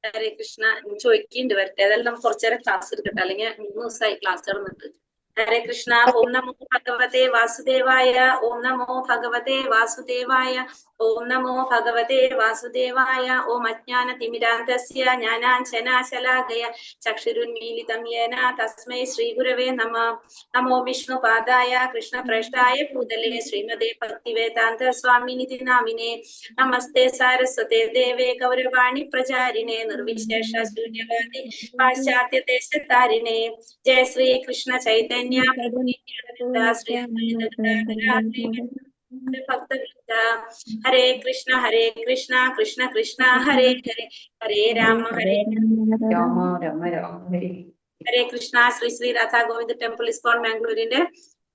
ഹരേ കൃഷ്ണ ചോദിക്കേണ്ടി വരട്ടെ. അതെല്ലാം നമുക്ക് കുറച്ചേരം ക്ലാസ് എടുക്കട്ടെ, അല്ലെങ്കിൽ 3 ദിവസമായി ക്ലാസ് നടന്നിട്ട്. ഹരേ കൃഷ്ണ. ഓം നമോ ഭഗവതേ വാസുദേവായ. ഓം നമോ ഭഗവതേ വാസുദേവായ. ഓം നമോ ഭഗവതേ വാസുദേവായ. ഓം അജ്ഞാനതിമിരാന്തസ്യ ജ്ഞാനാഞ്ജനശലാകയ ചക്ഷുരുന്മീലിതം യേന തസ്മൈ ശ്രീഗുരവേ നമഃ. നമോ വിഷ്ണുപാദായ കൃഷ്ണപ്രേഷ്ഠായ ഭൂതലേ ശ്രീമതേ ഭക്തിവേദാന്ത സ്വാമിനിധി നാമിനേ. നമസ്തേ സാരസ്വതേ ദേവേ ഗൗരവാണി പ്രചാരിണേ നിർവിശേഷ ശൂന്യവാദി പാശ്ചാത്യ ദേശതാരിണേ. ജയ ശ്രീ കൃഷ്ണ ചൈതന്യ ഭക്തവൃന്ദ. ഹരേ കൃഷ്ണ കൃഷ്ണ കൃഷ്ണ ഹരേ ഹരേ, ഹരേ രാമ രാമ രാമ ഹരേ കൃഷ്ണ. ശ്രീ ശ്രീ രാധാ ഗോവിന്ദ് ടെമ്പിൾ ഇസ്കോൺ ബാംഗ്ലൂരിന്റെ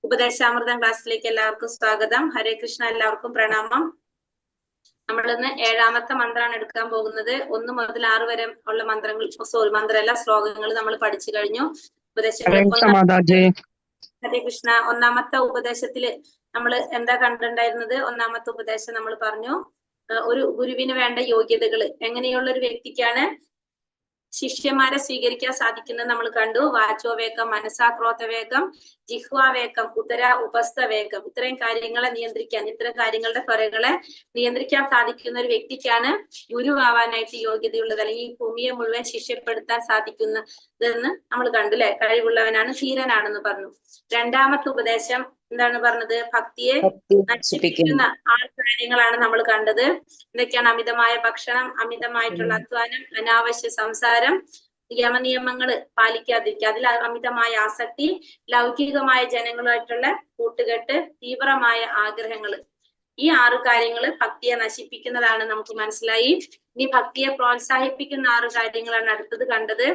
ഉപദേശാമൃതം ക്ലാസ്സിലേക്ക് എല്ലാവർക്കും സ്വാഗതം. ഹരേ കൃഷ്ണ. എല്ലാവർക്കും പ്രണാമം. നമ്മളിന്ന് 7ാമത്തെ മന്ത്രമാണ് എടുക്കാൻ പോകുന്നത്. 1 മുതൽ 6 വരെ ഉള്ള മന്ത്രമല്ല, ശ്ലോകങ്ങൾ നമ്മൾ പഠിച്ചു കഴിഞ്ഞു. ഹരേ കൃഷ്ണ. 1ാമത്തെ ഉപദേശത്തില് നമ്മൾ എന്താ കണ്ടിട്ടുണ്ടായിരുന്നത്? 1ാമത്തെ ഉപദേശം നമ്മൾ പറഞ്ഞു, ഒരു ഗുരുവിന് വേണ്ട യോഗ്യതകൾ, എങ്ങനെയുള്ള ഒരു വ്യക്തിക്കാണ് ശിഷ്യന്മാരെ സ്വീകരിക്കാൻ സാധിക്കുന്നത് നമ്മൾ കണ്ടു. വാചോവേഗം, മനസാക്രോധവേഗം, ജിഹ്വാവേഗം, ഉദര ഉപസ്ഥവേഗം. ഇത്രയും കാര്യങ്ങളെ നിയന്ത്രിക്കാൻ, ഇത്തരം കാര്യങ്ങളുടെ ത്വരകളെ നിയന്ത്രിക്കാൻ സാധിക്കുന്ന ഒരു വ്യക്തിക്കാണ് ഗുരു ആവാനായിട്ട് യോഗ്യതയുള്ളത്, അല്ലെങ്കിൽ ഈ ഭൂമിയെ മുഴുവൻ ശിഷ്യപ്പെടുത്താൻ സാധിക്കുന്നതെന്ന് നമ്മൾ കണ്ടു അല്ലെ. കഴിവുള്ളവനാണ്, ധീരനാണെന്ന് പറഞ്ഞു. 2ാമത്തെ ഉപദേശം എന്താണ് പറഞ്ഞത്? ഭക്തിയെ നശിപ്പിക്കുന്ന 6 കാര്യങ്ങളാണ് നമ്മൾ കണ്ടത്. എന്തൊക്കെയാണ്? അമിതമായ ഭക്ഷണം, അമിതമായിട്ടുള്ള അധ്വാനം, അനാവശ്യ സംസാരം, യമനിയമങ്ങൾ പാലിക്കാതിരിക്കുക, അതിൽ അമിതമായ ആസക്തി, ലൗകികമായ ജനങ്ങളുമായിട്ടുള്ള കൂട്ടുകെട്ട്, തീവ്രമായ ആഗ്രഹങ്ങൾ. ഈ 6 കാര്യങ്ങൾ ഭക്തിയെ നശിപ്പിക്കുന്നതാണ് നമുക്ക് മനസ്സിലായി. ഇനി ഭക്തിയെ പ്രോത്സാഹിപ്പിക്കുന്ന 6 കാര്യങ്ങളാണ് അടുത്തത് കണ്ടത്.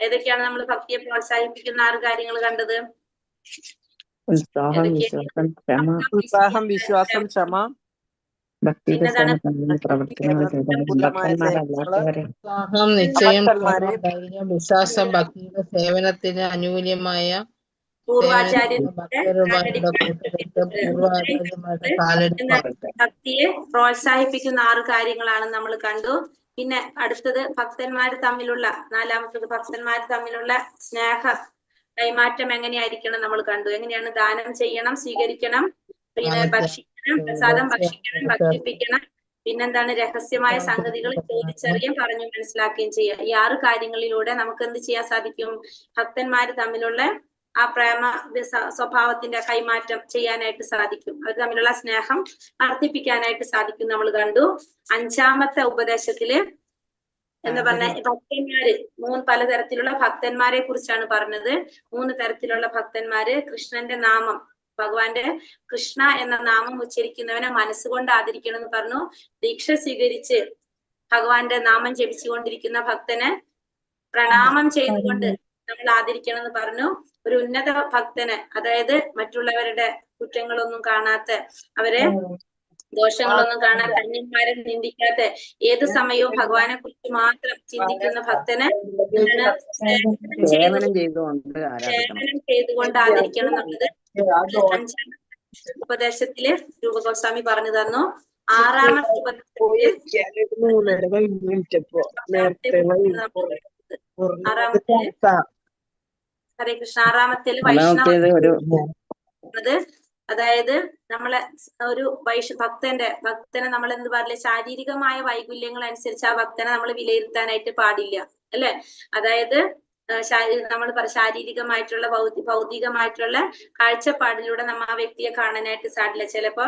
ഏതൊക്കെയാണ് നമ്മൾ ഭക്തിയെ പ്രോത്സാഹിപ്പിക്കുന്ന 6 കാര്യങ്ങൾ കണ്ടത്? ഉത്സാഹം, വിശ്വാസം, ക്ഷമ, ഭക്തിയുടെ പ്രവർത്തനങ്ങൾ നിശ്ചയം, ധൈര്യം, വിശ്വാസം, ഭക്തിയുടെ സേവനത്തിന് അനുകൂലമായ ഭക്തിയെ പ്രോത്സാഹിപ്പിക്കുന്ന 6 കാര്യങ്ങളാണ് നമ്മൾ കണ്ടു. പിന്നെ അടുത്തത് ഭക്തന്മാർ തമ്മിലുള്ള 4ാമത്തത് ഭക്തന്മാർ തമ്മിലുള്ള സ്നേഹ കൈമാറ്റം എങ്ങനെയായിരിക്കണം നമ്മൾ കണ്ടു. എങ്ങനെയാണ്? ദാനം ചെയ്യണം, സ്വീകരിക്കണം, പിന്നെ ഭക്ഷിക്കണം, പ്രസാദം ഭക്ഷിക്കണം, ഭക്ഷിപ്പിക്കണം. പിന്നെന്താണ്? രഹസ്യമായ സംഗതികൾ ചോദിച്ചറിയാൻ, പറഞ്ഞു മനസ്സിലാക്കുകയും ചെയ്യുക. ഈ 6 കാര്യങ്ങളിലൂടെ നമുക്ക് എന്ത് ചെയ്യാൻ സാധിക്കും? ഭക്തന്മാര് തമ്മിലുള്ള ആ പ്രേമ സ്വഭാവത്തിന്റെ കൈമാറ്റം ചെയ്യാനായിട്ട് സാധിക്കും. അവർ തമ്മിലുള്ള സ്നേഹം വർദ്ധിപ്പിക്കാനായിട്ട് സാധിക്കും നമ്മൾ കണ്ടു. 5ാമത്തെ ഉപദേശത്തില് എന്താ പറഞ്ഞ? ഭക്തന്മാര് 3 പലതരത്തിലുള്ള ഭക്തന്മാരെ കുറിച്ചാണ് പറഞ്ഞത്. 3 തരത്തിലുള്ള ഭക്തന്മാര്. കൃഷ്ണന്റെ നാമം, ഭഗവാന്റെ കൃഷ്ണ എന്ന നാമം ഉച്ചരിക്കുന്നവനെ മനസ്സുകൊണ്ട് ആദരിക്കണം എന്ന് പറഞ്ഞു. ദീക്ഷ സ്വീകരിച്ച് ഭഗവാന്റെ നാമം ജപിച്ചുകൊണ്ടിരിക്കുന്ന ഭക്തനെ പ്രണാമം ചെയ്തുകൊണ്ട് നമ്മൾ ആദരിക്കണം എന്ന് പറഞ്ഞു. ഒരു ഉന്നത ഭക്തന്, അതായത് മറ്റുള്ളവരുടെ കുറ്റങ്ങളൊന്നും കാണാത്ത, അവരെ ദോഷങ്ങളൊന്നും കാണാത്ത, അന്യന്മാരെ നിന്ദിക്കാത്ത, ഏത് സമയവും ഭഗവാനെ കുറിച്ച് മാത്രം ചിന്തിക്കുന്ന ഭക്തന് സേവനം ചെയ്തുകൊണ്ട് ആദരിക്കണം എന്നുള്ളത് 5ാം ഉപദേശത്തില് രൂപഗോസ്വാമി പറഞ്ഞു തന്നു. 6ാമത്തെ ഹരേ കൃഷ്ണ. 6ാമത്തേല് വൈഷ്ണവ, അതായത് നമ്മളെ ഒരു ഭക്തനെ നമ്മൾ എന്ത് പാടില്ല? ശാരീരികമായ വൈകല്യങ്ങൾ അനുസരിച്ച് ആ ഭക്തനെ നമ്മൾ വിലയിരുത്താനായിട്ട് പാടില്ല അല്ലെ. അതായത് നമ്മൾ ശാരീരികമായിട്ടുള്ള ഭൗതികമായിട്ടുള്ള കാഴ്ചപ്പാടിലൂടെ നമ്മൾ ആ വ്യക്തിയെ കാണാനായിട്ട് സാധില്ല. ചിലപ്പോ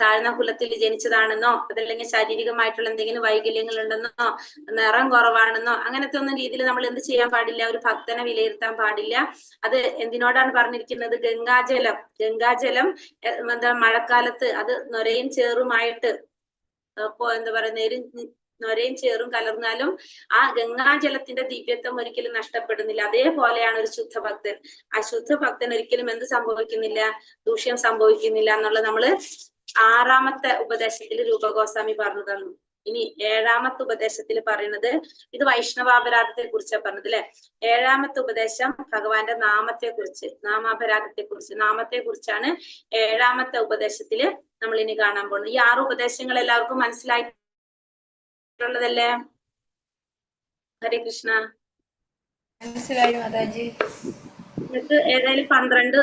താഴ്ന്ന കുലത്തിൽ ജനിച്ചതാണെന്നോ, അതല്ലെങ്കിൽ ശാരീരികമായിട്ടുള്ള എന്തെങ്കിലും വൈകല്യങ്ങൾ ഉണ്ടെന്നോ, നിറം കുറവാണെന്നോ, അങ്ങനത്തെ ഒന്നും രീതിയിൽ നമ്മൾ എന്ത് ചെയ്യാൻ പാടില്ല? ഒരു ഭക്തനെ വിലയിരുത്താൻ പാടില്ല. അത് എന്തിനോടാണ് പറഞ്ഞിരിക്കുന്നത്? ഗംഗാജലം എന്താ മഴക്കാലത്ത് അത് നൊരയും ചേറുമായിട്ട് എന്താ പറയുന്ന നൊരയും ചേറും കലർന്നാലും ആ ഗംഗാജലത്തിന്റെ ദിവ്യത്വം ഒരിക്കലും നഷ്ടപ്പെടുന്നില്ല. അതേപോലെയാണ് ഒരു ശുദ്ധഭക്തൻ. ആ ശുദ്ധഭക്തൻ ഒരിക്കലും എന്ത് സംഭവിക്കുന്നില്ല? ദൂഷ്യം സംഭവിക്കുന്നില്ല എന്നുള്ളത് നമ്മള് 6ാമത്തെ ഉപദേശത്തിൽ രൂപഗോസ്വാമി പറഞ്ഞു തന്നു. ഇനി 7ാമത്തെ ഉപദേശത്തിൽ പറയുന്നത്, ഇത് വൈഷ്ണവാപരാധത്തെ കുറിച്ചാണ് പറഞ്ഞത് അല്ലെ. 7ാമത്തെ ഉപദേശം ഭഗവാന്റെ നാമത്തെ കുറിച്ചാണ് 7ാമത്തെ ഉപദേശത്തില് നമ്മൾ ഇനി കാണാൻ പോകുന്നത്. ഈ 6 ഉപദേശങ്ങൾ എല്ലാവർക്കും മനസ്സിലായിട്ടുള്ളതല്ലേ? ഹരേ കൃഷ്ണ. മനസ്സിലായി മാതാജി. എന്നിട്ട് ഏതായാലും 12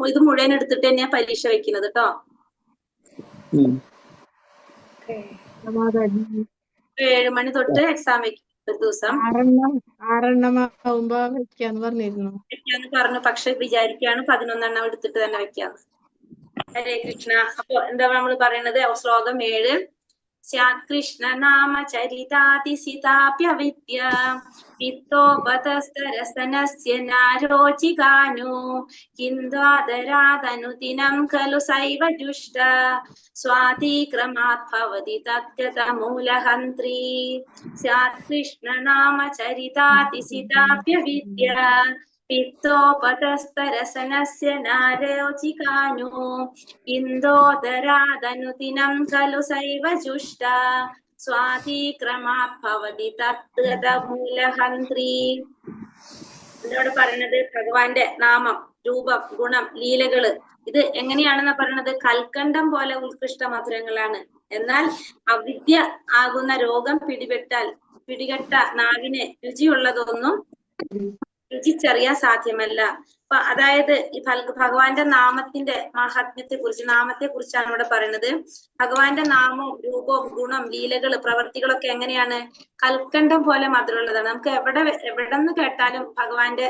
ഇത് മുഴുവൻ എടുത്തിട്ട് തന്നെയാ പരീക്ഷ വെക്കുന്നത് കേട്ടോ. 7 മണി തൊട്ട് എക്സാം വെക്കും ഒരു ദിവസം. 6 ആവുമ്പോ വെക്കാന്ന് പറഞ്ഞിരുന്നു. വെക്കാന്ന് പറഞ്ഞു, പക്ഷെ വിചാരിക്കുകയാണ് 11 എടുത്തിട്ട് തന്നെ വെക്കാന്ന്. ഹരേ കൃഷ്ണ. അപ്പൊ എന്താ നമ്മൾ പറയുന്നത്? ശ്ലോകം 7. കൃഷ്ണ നാമ ചരിതാതിസിതാപ്യവിദ്യ വിത്തോപതസ്തരസനസ്യ നാരോചികാനു കിന്വാദരാദനുദിനം ഖലു സൈവ ജുഷ്ട സ്വാതിക്രമാത് ഭവതി തദ്ഗതമൂലഹന്ത്രി. കൃഷ്ണ നാമ ചരിതാതിസിതാപ്യവിദ്യ പിത്തോപതസ്തരസനസ്യ നാരോചികാനു ഇന്തോദരാദനുദിനം ഖലു സൈവ ജുഷ്ട സ്വാതിക്രമാത് ഭവതി തദ്ഗതമൂലഹന്ത്രി. ഇതിനോട് പറയുന്നത് ഭഗവാന്റെ നാമം, രൂപം, ഗുണം, ലീലകള് ഇത് എങ്ങനെയാണെന്ന് പറയുന്നത്? കൽക്കണ്ടം പോലെ ഉത്കൃഷ്ട മധുരങ്ങളാണ്. എന്നാൽ അവിദ്യ ആകുന്ന രോഗം പിടികെട്ട നാവിന് രുചിയുള്ളതൊന്നും രുചിച്ചറിയാൻ സാധ്യമല്ല. അപ്പൊ അതായത് ഈ ഭഗവാന്റെ നാമത്തിന്റെ മാഹാത്മ്യത്തെ കുറിച്ച്, നാമത്തെ കുറിച്ചാണ് ഇവിടെ പറയുന്നത്. ഭഗവാന്റെ നാമവും രൂപവും ഗുണം, ലീലകള്, പ്രവർത്തികളൊക്കെ എങ്ങനെയാണ്? കൽക്കണ്ടം പോലെ മധുരമുള്ളതാണ്. നമുക്ക് എവിടെ നിന്ന് കേട്ടാലും ഭഗവാന്റെ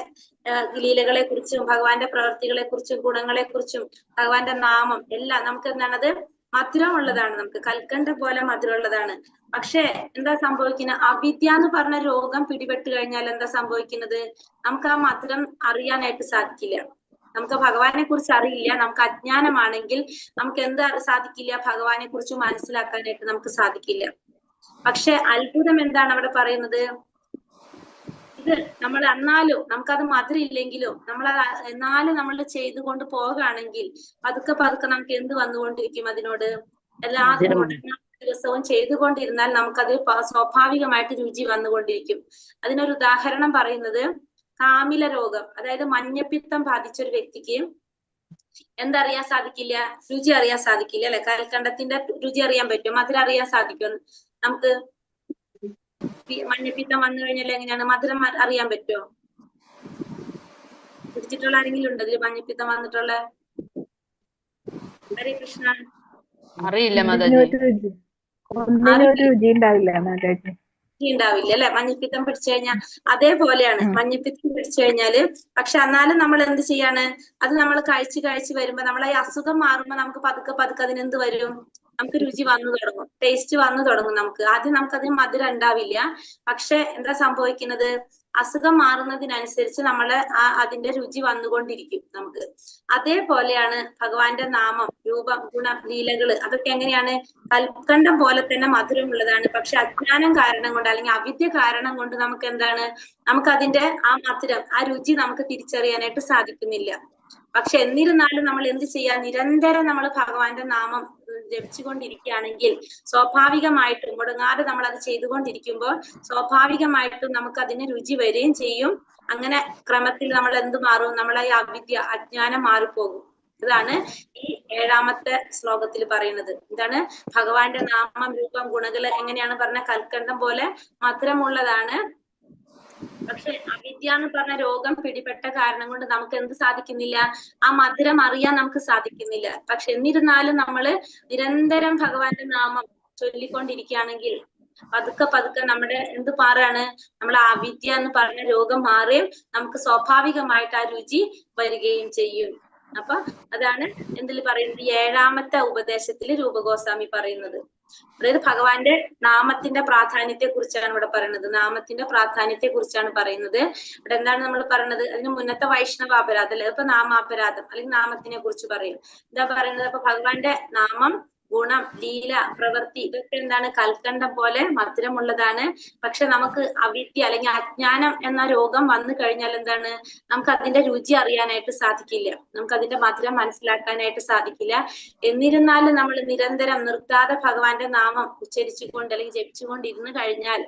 ലീലകളെ കുറിച്ചും ഭഗവാന്റെ പ്രവർത്തികളെ കുറിച്ചും ഗുണങ്ങളെ കുറിച്ചും ഭഗവാന്റെ നാമം എല്ലാം നമുക്ക് എന്താണത്? മധുരമുള്ളതാണ്. നമുക്ക് കൽക്കണ്ടം പോലെ മധുരമുള്ളതാണ്. പക്ഷെ എന്താ സംഭവിക്കുന്നത്? അവിദ്യ എന്ന് പറഞ്ഞ രോഗം പിടിപെട്ട് കഴിഞ്ഞാൽ എന്താ സംഭവിക്കുന്നത്? നമുക്ക് ആ മധുരം അറിയാനായിട്ട് സാധിക്കില്ല. നമുക്ക് ഭഗവാനെ കുറിച്ച് അറിയില്ല. നമുക്ക് അജ്ഞാനമാണെങ്കിൽ നമുക്ക് എന്താ സാധിക്കില്ല? ഭഗവാനെ കുറിച്ച് മനസ്സിലാക്കാനായിട്ട് നമുക്ക് സാധിക്കില്ല. പക്ഷെ അത്ഭുതം എന്താണ് അവിടെ പറയുന്നത്? ഇത് നമ്മൾ എന്നാലും നമുക്കത് മധുരം ഇല്ലെങ്കിലും എന്നാലും നമ്മൾ ചെയ്തുകൊണ്ട് പോകുകയാണെങ്കിൽ പതുക്കെ നമുക്ക് എന്ത് വന്നുകൊണ്ടിരിക്കും? അതിനോട് എല്ലാ ദിവസവും ചെയ്തുകൊണ്ടിരുന്നാൽ നമുക്കത് സ്വാഭാവികമായിട്ട് രുചി വന്നുകൊണ്ടിരിക്കും. അതിനൊരു ഉദാഹരണം പറയുന്നത് കാമില രോഗം, അതായത് മഞ്ഞപ്പിത്തം ബാധിച്ച ഒരു വ്യക്തിക്ക് എന്തറിയാൻ സാധിക്കില്ല? രുചി അറിയാൻ സാധിക്കില്ല അല്ലെ? കൽക്കണ്ടത്തിന്റെ രുചി അറിയാൻ പറ്റും, മധുരം അറിയാൻ സാധിക്കും നമുക്ക്? മഞ്ഞപ്പിത്തം വന്നു കഴിഞ്ഞാൽ എങ്ങനെയാണ്? മധുരം അറിയാൻ പറ്റുമോ? കുടിച്ചിട്ടുള്ള ആരെങ്കിലും ഉണ്ടോ ഇതിൽ മഞ്ഞപ്പിത്തം വന്നിട്ടുള്ള? ഹരേ കൃഷ്ണ. അറിയില്ല മാതാജി. ഉണ്ടാവില്ല അല്ലെ? മഞ്ഞപ്പിത്തം പിടിച്ചു കഴിഞ്ഞാൽ അതേപോലെയാണ്. മഞ്ഞപ്പിത്തം പിടിച്ചു കഴിഞ്ഞാല് പക്ഷെ എന്നാലും നമ്മൾ എന്ത് ചെയ്യാണ്? അത് നമ്മൾ കഴിച്ച് വരുമ്പോ നമ്മളെ ഈ അസുഖം മാറുമ്പോ നമുക്ക് പതുക്കെ അതിനെന്ത് വരും? നമുക്ക് രുചി വന്നു തുടങ്ങും, ടേസ്റ്റ് വന്നു തുടങ്ങും. നമുക്ക് ആദ്യം നമുക്കതിന് മധുരം ഉണ്ടാവില്ല. പക്ഷെ എന്താ സംഭവിക്കുന്നത്? അസുഖം മാറുന്നതിനനുസരിച്ച് നമ്മള് അതിന്റെ രുചി വന്നുകൊണ്ടിരിക്കും നമുക്ക്. അതേപോലെയാണ് ഭഗവാന്റെ നാമം, രൂപം, ഗുണം, ലീലകള് അതൊക്കെ എങ്ങനെയാണ്? കൽക്കണ്ടം പോലെ തന്നെ മധുരമുള്ളതാണ്. പക്ഷെ അജ്ഞാനം കാരണം കൊണ്ട് അല്ലെങ്കിൽ അവിദ്യ കാരണം കൊണ്ട് നമുക്ക് എന്താണ്? നമുക്ക് അതിന്റെ ആ മധുരം, ആ രുചി നമുക്ക് തിരിച്ചറിയാനായിട്ട് സാധിക്കുന്നില്ല. പക്ഷെ എന്നിരുന്നാലും നമ്മൾ എന്ത് ചെയ്യാ? നിരന്തരം നമ്മൾ ഭഗവാന്റെ നാമം ജപിച്ചുകൊണ്ടിരിക്കുകയാണെങ്കിൽ സ്വാഭാവികമായിട്ടും മുടങ്ങാതെ നമ്മൾ അത് ചെയ്തുകൊണ്ടിരിക്കുമ്പോൾ സ്വാഭാവികമായിട്ടും നമുക്ക് അതിന് രുചി വരികയും ചെയ്യും. അങ്ങനെ ക്രമത്തിൽ നമ്മൾ എന്ത് മാറും? നമ്മളെ ഈ അവിദ്യ, അജ്ഞാനം മാറിപ്പോകും. ഇതാണ് ഈ 7ാമത്തെ ശ്ലോകത്തിൽ പറയുന്നത്. എന്താണ്? ഭഗവാന്റെ നാമം, രൂപം, ഗുണങ്ങള് എങ്ങനെയാണ് പറഞ്ഞ? കൽക്കണ്ടം പോലെ മധുരമുള്ളതാണ്. പക്ഷെ അവിദ്യ എന്ന് പറഞ്ഞ രോഗം പിടിപെട്ട കാരണം കൊണ്ട് നമുക്ക് എന്ത് സാധിക്കുന്നില്ല? ആ മധുരം അറിയാൻ നമുക്ക് സാധിക്കുന്നില്ല. പക്ഷെ എന്നിരുന്നാലും നമ്മള് നിരന്തരം ഭഗവാന്റെ നാമം ചൊല്ലിക്കൊണ്ടിരിക്കുകയാണെങ്കിൽ പതുക്കെ നമ്മുടെ എന്ത് മാറാണ്? നമ്മളെ അവിദ്യ എന്ന് പറഞ്ഞ രോഗം മാറുകയും നമുക്ക് സ്വാഭാവികമായിട്ട് ആ രുചി വരികയും ചെയ്യും. അപ്പൊ അതാണ് എന്തിൽ പറയുന്നത്? 7ാമത്തെ ഉപദേശത്തിൽ രൂപഗോസ്വാമി പറയുന്നത്. അതായത് ഭഗവാന്റെ നാമത്തിന്റെ പ്രാധാന്യത്തെ കുറിച്ചാണ് ഇവിടെ പറയുന്നത്. നാമത്തിന്റെ പ്രാധാന്യത്തെ കുറിച്ചാണ് പറയുന്നത്. ഇവിടെ എന്താണ് നമ്മൾ പറയുന്നത്? അതിന് മുന്നത്തെ വൈഷ്ണവ അപരാധം അല്ലെ? ഇപ്പൊ നാമാപരാധം അല്ലെങ്കിൽ നാമത്തിനെ കുറിച്ച് പറയും. എന്താ പറയുന്നത്? അപ്പൊ ഭഗവാന്റെ നാമം, ഗുണം, ലീല, പ്രവൃത്തി ഇതൊക്കെ എന്താണ്? കൽക്കണ്ടം പോലെ മധുരമുള്ളതാണ്. പക്ഷെ നമുക്ക് അവിദ്യ അല്ലെങ്കിൽ അജ്ഞാനം എന്ന രോഗം വന്നു കഴിഞ്ഞാൽ എന്താണ്? നമുക്ക് അതിന്റെ രുചി അറിയാനായിട്ട് സാധിക്കില്ല. നമുക്ക് അതിന്റെ മധുരം മനസ്സിലാക്കാനായിട്ട് സാധിക്കില്ല. എന്നിരുന്നാലും നമ്മൾ നിരന്തരം നിർത്താതെ ഭഗവാന്റെ നാമം ഉച്ചരിച്ചുകൊണ്ട് അല്ലെങ്കിൽ ജപിച്ചുകൊണ്ടിരുന്നു കഴിഞ്ഞാൽ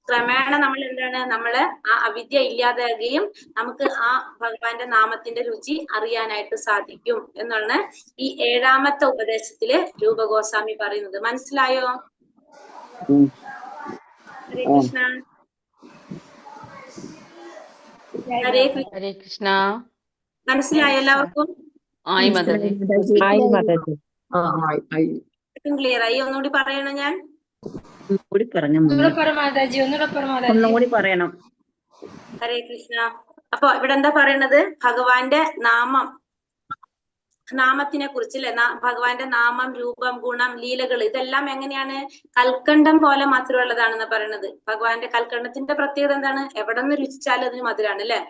ക്രമേണ നമ്മൾ എന്താണ്? നമ്മള് ആ അവിദ്യ ഇല്ലാതാകുകയും നമുക്ക് ആ ഭഗവാന്റെ നാമത്തിന്റെ രുചി അറിയാനായിട്ട് സാധിക്കും എന്നാണ് ഈ 7ാമത്തെ ഉപദേശത്തില് രൂപഗോസ്വാമി പറയുന്നത്. മനസ്സിലായോ? ഹരേ കൃഷ്ണ. ഹരേ കൃഷ്ണ. ഹരേ കൃഷ്ണ. മനസ്സിലായോ എല്ലാവർക്കും? ആയി മാതാജി. ആയി മാതാജി. ക്ലിയർ ആയി? ഒന്നുകൂടി പറയണം ഞാൻ? കൂടി പറഞ്ഞു മാതാജി ഒന്നും കൂടി പറയണം. ഹരേ കൃഷ്ണ. അപ്പൊ ഇവിടെ എന്താ പറയണത്? ഭഗവാന്റെ നാമത്തിനെ കുറിച്ച് അല്ലെ? ഭഗവാന്റെ നാമം, രൂപം, ഗുണം, ലീലകൾ ഇതെല്ലാം എങ്ങനെയാണ്? കൽക്കണ്ടം പോലെ മധുരമുള്ളതാണെന്ന് പറയുന്നത്. ഭഗവാന്റെ കൽക്കണ്ടത്തിന്റെ പ്രത്യേകത എന്താണ്? എവിടെ നിന്ന് രുചിച്ചാലും അതിന് മധുരമാണ് അല്ലെ?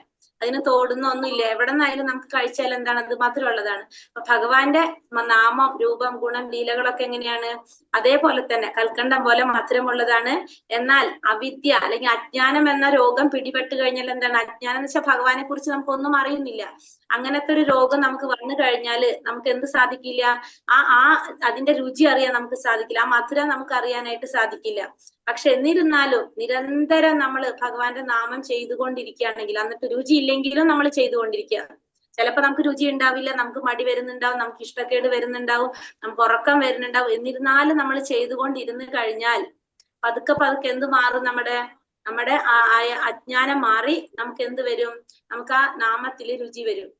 അതിന് തോടുന്ന ഒന്നുമില്ല. എവിടെ നിന്നായാലും നമുക്ക് കഴിച്ചാൽ എന്താണ്? അത് മധുരമുള്ളതാണ്. അപ്പൊ ഭഗവാന്റെ നാമം, രൂപം, ഗുണം, ലീലകളൊക്കെ എങ്ങനെയാണ്? അതേപോലെ തന്നെ കൽക്കണ്ടം പോലെ മധുരമുള്ളതാണ്. എന്നാൽ അവിദ്യ അല്ലെങ്കിൽ അജ്ഞാനം എന്ന രോഗം പിടിപെട്ട് കഴിഞ്ഞാൽ എന്താണ്? അജ്ഞാനം എന്ന് വെച്ചാൽ ഭഗവാനെ കുറിച്ച് നമുക്കൊന്നും അറിയുന്നില്ല. അങ്ങനത്തെ ഒരു രോഗം നമുക്ക് വന്നു കഴിഞ്ഞാല് നമുക്ക് എന്ത് സാധിക്കില്ല? അതിന്റെ രുചി അറിയാൻ നമുക്ക് സാധിക്കില്ല. ആ മധുരം നമുക്ക് അറിയാനായിട്ട് സാധിക്കില്ല. പക്ഷെ എന്നിരുന്നാലും നിരന്തരം നമ്മൾ ഭഗവാന്റെ നാമം ചെയ്തുകൊണ്ടിരിക്കുകയാണെങ്കിൽ, എന്നിട്ട് രുചി ഇല്ലെങ്കിലും നമ്മൾ ചെയ്തുകൊണ്ടിരിക്കുക. ചിലപ്പോ നമുക്ക് രുചി ഉണ്ടാവില്ല, നമുക്ക് മടി വരുന്നുണ്ടാവും, നമുക്ക് ഇഷ്ടക്കേട് വരുന്നുണ്ടാവും, നമുക്ക് ഉറക്കം വരുന്നുണ്ടാവും. എന്നിരുന്നാലും നമ്മൾ ചെയ്തുകൊണ്ടിരുന്ന് കഴിഞ്ഞാൽ പതുക്കെ പതുക്കെ എന്ത് മാറും? നമ്മുടെ അജ്ഞാനം മാറി നമുക്ക് എന്ത് വരും? നമുക്ക് ആ നാമത്തില് രുചി വരും.